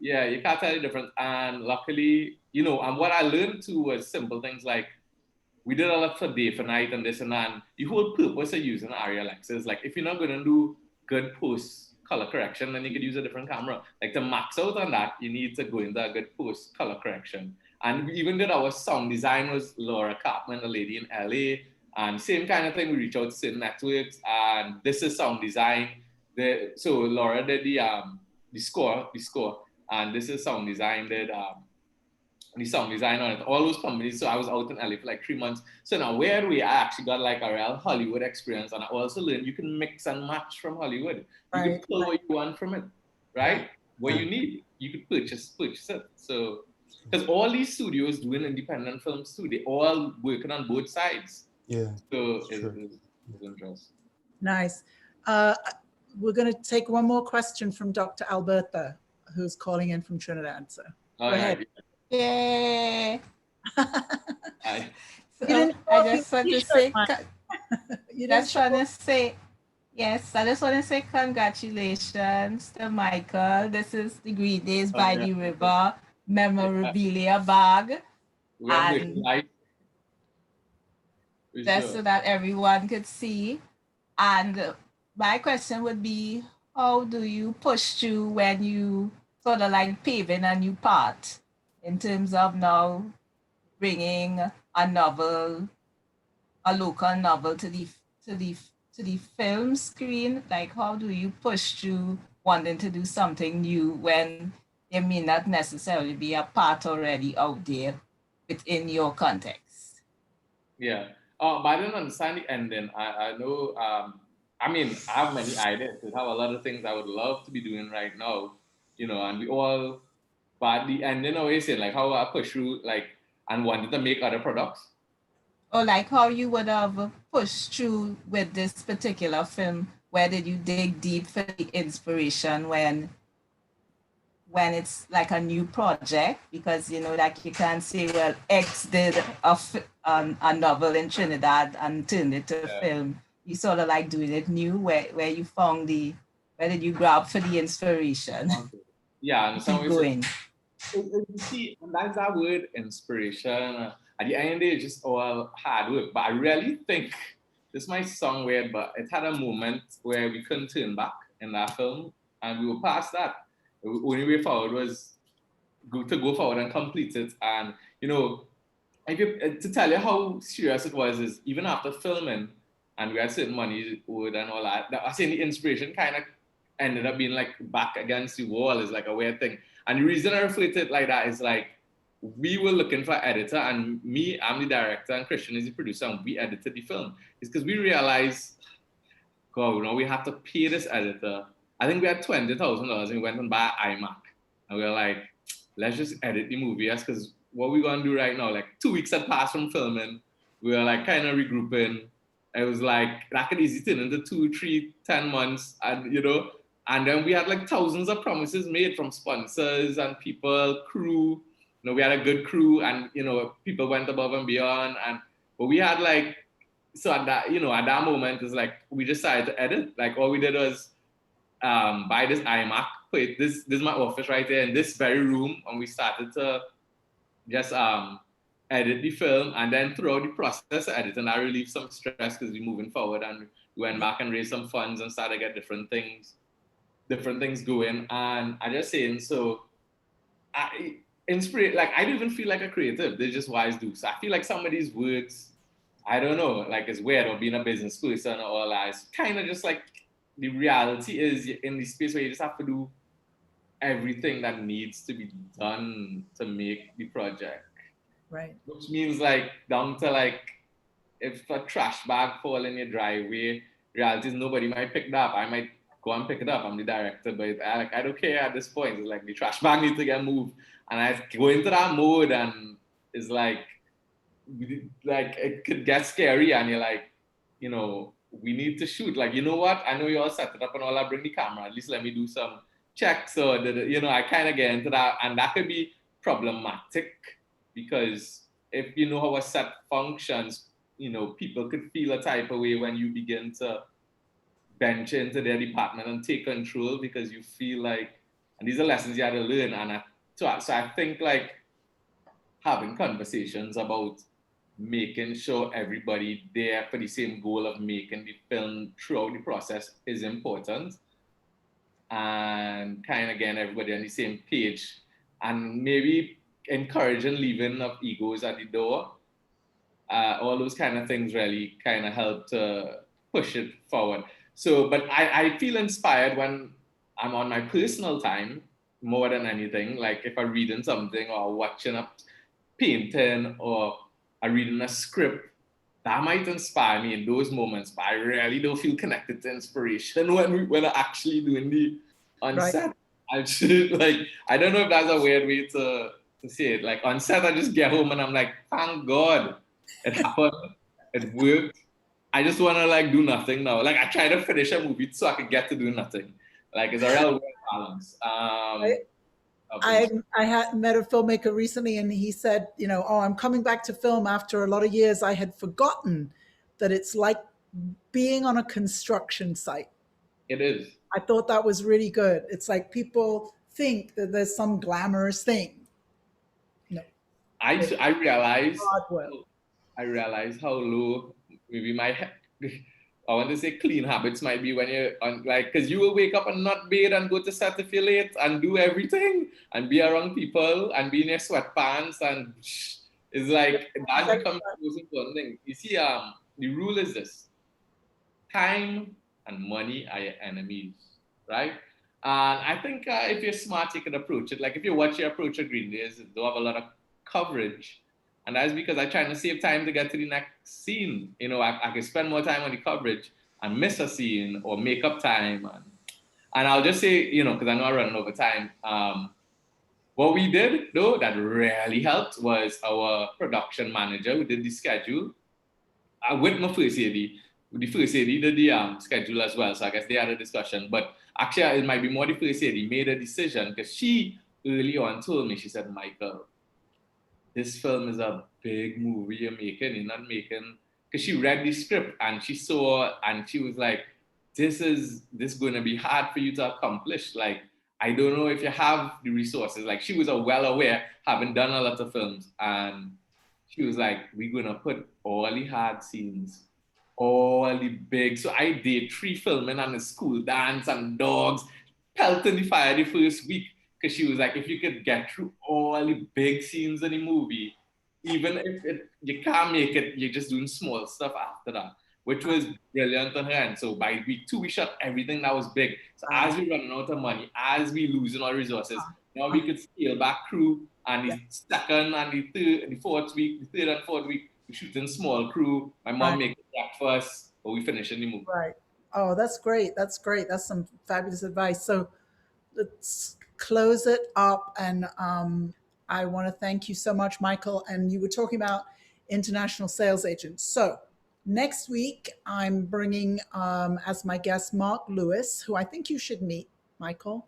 yeah, you can't tell the difference. And luckily, and what I learned too was simple things like, we did a lot for day for night and this and that. And the whole purpose of using Arri Alexa is like, if you're not going to do good post color correction, then you could use a different camera. Like, to max out on that, you need to go into a good post color correction. And we even did our sound design was Laura Cartman, a lady in LA. And same kind of thing, we reach out to certain networks, and this is sound design. So Laura did the score, and this is sound design, did the sound design on it. All those companies. So I was out in LA for like 3 months. So in a weird way, I actually got like a real Hollywood experience, and I also learned you can mix and match from Hollywood. You can pull what you want from it, right? What you need, you could purchase it. So, because all these studios doing independent films too, they all working on both sides. Yeah. So it's interesting. Nice. We're going to take one more question from Dr. Alberta, who's calling in from Trinidad. So go ahead. Yay! Hi. So I just want to say, yes, I just want to say congratulations to Michael. This is the Green Days by the River memorabilia bag. And just so that everyone could see. And my question would be, how do you push through when you sort of like paving a new path in terms of now bringing a novel, a local novel to the film screen? Like, how do you push through wanting to do something new when there may not necessarily be a path already out there within your context? Yeah. But I didn't understand the ending. I know, I have many ideas. I have a lot of things I would love to be doing right now, and we all, but the ending always said, like, how I push through, like, and wanted to make other products. Or like how you would have pushed through with this particular film. Where did you dig deep for the inspiration when it's like a new project? Because, like, you can't say, well, X did a novel in Trinidad and turned it to film. You sort of like doing it new, where you found where did you grab for the inspiration? Okay. Yeah, and keep going. You see, and that's that word, inspiration. At the end of the day, it's just all hard work. But I really think, this might sound weird, but it had a moment where we couldn't turn back in that film, and we were past that. The only way forward was to go forward and complete it. And, to tell you how serious it was, is even after filming, and we had certain money owed and all that, I say the inspiration kind of ended up being like back against the wall, is like a weird thing. And the reason I refer to it like that is like, we were looking for an editor, and I'm the director, and Christian is the producer, and we edited the film. It's because we realized, God, we have to pay this editor. I think we had $20,000, and we went and bought an iMac. And we were like, let's just edit the movie. Yes, because what we're going to do right now, like 2 weeks had passed from filming. We were like kind of regrouping. It was like, that could easily turn into 2, 3, 10 months. And, and then we had like thousands of promises made from sponsors and people, crew. We had a good crew, and, people went above and beyond. But we had like, so at that, at that moment, it's like, we decided to edit. Like, all we did was buy this iMac, put this is my office right there in this very room, and we started to just edit the film. And then throughout the process of editing, I relieved some stress because we're moving forward, and we went back and raised some funds and started to get different things going. And I just saying, so inspiration. Like I don't even feel like a creative. They're just wise dudes. So I feel like some of these works, I don't know, like it's weird or being a business person or all that. It's kind of just like the reality is you're in the space where you just have to do everything that needs to be done to make the project. Right. Which means like down to like if a trash bag fall in your driveway, reality is nobody might pick it up. I might go and pick it up. I'm the director, but I don't care at this point. It's like the trash bag needs to get moved. And I go into that mode and it's like it could get scary and you're like, you know, we need to shoot. Like, you know what? I know you all set it up and all that, bring the camera. At least let me do some checks. So, you know, I kind of get into that. And that could be problematic because if you know how a set functions, you know, people could feel a type of way when you begin to venture into their department and take control because you feel like, and these are lessons you had to learn. And so I think like having conversations about making sure everybody there for the same goal of making the film throughout the process is important. And kind of getting everybody on the same page and maybe encouraging leaving of egos at the door. All those kind of things really kind of help to push it forward. So, but I feel inspired when I'm on my personal time more than anything. Like if I'm reading something or watching a painting or I'm reading a script, that might inspire me in those moments, but I really don't feel connected to inspiration when I'm actually doing the on set. I should, like, I don't know if that's a weird way to say it. Like on set, I just get home and I'm like, thank God it happened, it worked. I just want to like do nothing now. Like I try to finish a movie so I could get to do nothing. Like it's a real weird balance. I had met a filmmaker recently and he said, you know, oh, I'm coming back to film after a lot of years. I had forgotten that it's like being on a construction site. It is. I thought that was really good. It's like people think that there's some glamorous thing. No. I realize how low maybe I want to say clean habits might be when you're on, like, because you will wake up and not bathe and go to set if you're late and do everything and be around people and be in your sweatpants and it's like that becomes the most important thing. You see, the rule is this: time and money are your enemies, right? And I think if you're smart, you can approach it. Like if you watch your approach at Green Days, they'll have a lot of coverage. And that's because I'm trying to save time to get to the next scene. You know, I can spend more time on the coverage and miss a scene or make up time. And I'll just say, you know, because I know I'm running over time. What we did, though, that really helped was our production manager who did the schedule. With my first AD. The first AD did the schedule as well. So I guess they had a discussion. But actually, it might be more the first AD made a decision because she early on told me, she said, Michael, this film is a big movie you're making. You're not making, because she read the script and she saw and she was like, this going to be hard for you to accomplish. Like, I don't know if you have the resources. Like she was well aware, having done a lot of films. And she was like, we're going to put all the hard scenes, all the big. So I did 3 filming and a school dance and dogs, pelting the fire the first week. Because she was like, if you could get through all the big scenes in the movie, even if you can't make it, you're just doing small stuff after that, which was brilliant on her end. So by week 2, we shot everything that was big. So as we running out of money, as we losing our resources, now we could scale back crew. And the second and the fourth week, the third and fourth week, we shooting small crew. My mom making breakfast, but we finishing the movie. Right. Oh, that's great. That's great. That's some fabulous advice. So let's close it up. And I want to thank you so much, Michael. And you were talking about international sales agents. So next week, I'm bringing as my guest Mark Lewis, who I think you should meet, Michael.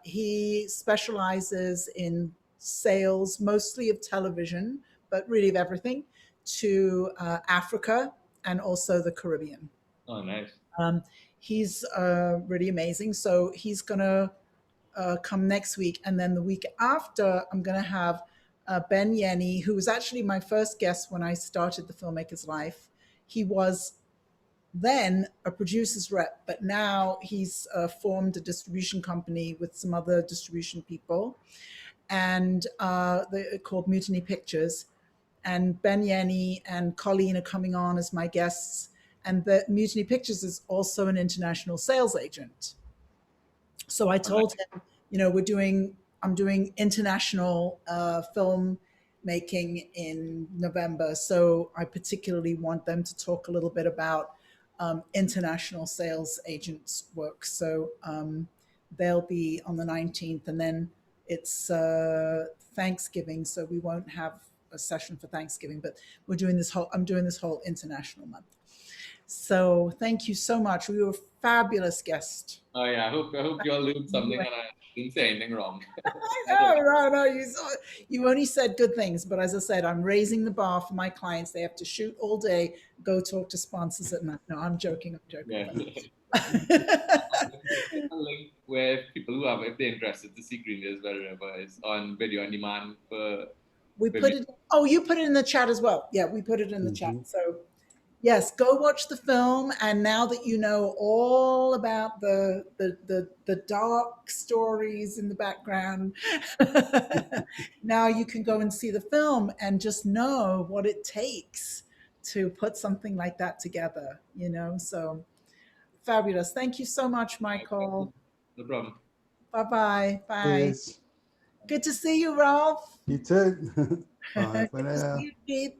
He specializes in sales, mostly of television, but really of everything, to Africa and also the Caribbean. Oh, nice. He's really amazing. So he's going to come next week. And then the week after, I'm going to have Ben Yenny, who was actually my first guest when I started The Filmmaker's Life. He was then a producer's rep, but now he's formed a distribution company with some other distribution people. and they're called Mutiny Pictures. And Ben Yenny and Colleen are coming on as my guests. And the Mutiny Pictures is also an international sales agent. So I told him, you know, I'm doing international film making in November. So I particularly want them to talk a little bit about international sales agents work. So they'll be on the 19th, and then it's Thanksgiving. So we won't have a session for Thanksgiving, but I'm doing this whole international month. So thank you so much. You were a fabulous guest. Oh yeah, I hope you all learned something and I didn't say anything wrong. No. You only said good things, but as I said, I'm raising the bar for my clients. They have to shoot all day, go talk to sponsors at night. No, I'm joking. Yeah. A link where people who have, if they're interested to see Green Days wherever, is on video on demand for. We put it. Oh, you put it in the chat as well. Yeah, we put it in the chat. So yes, go watch the film. And now that you know all about the dark stories in the background, now you can go and see the film and just know what it takes to put something like that together, you know? So fabulous. Thank you so much, Michael. No problem. Bye-bye. Bye. Cheers. Good to see you, Ralph. You too. Bye for Good to now. see you, Keith.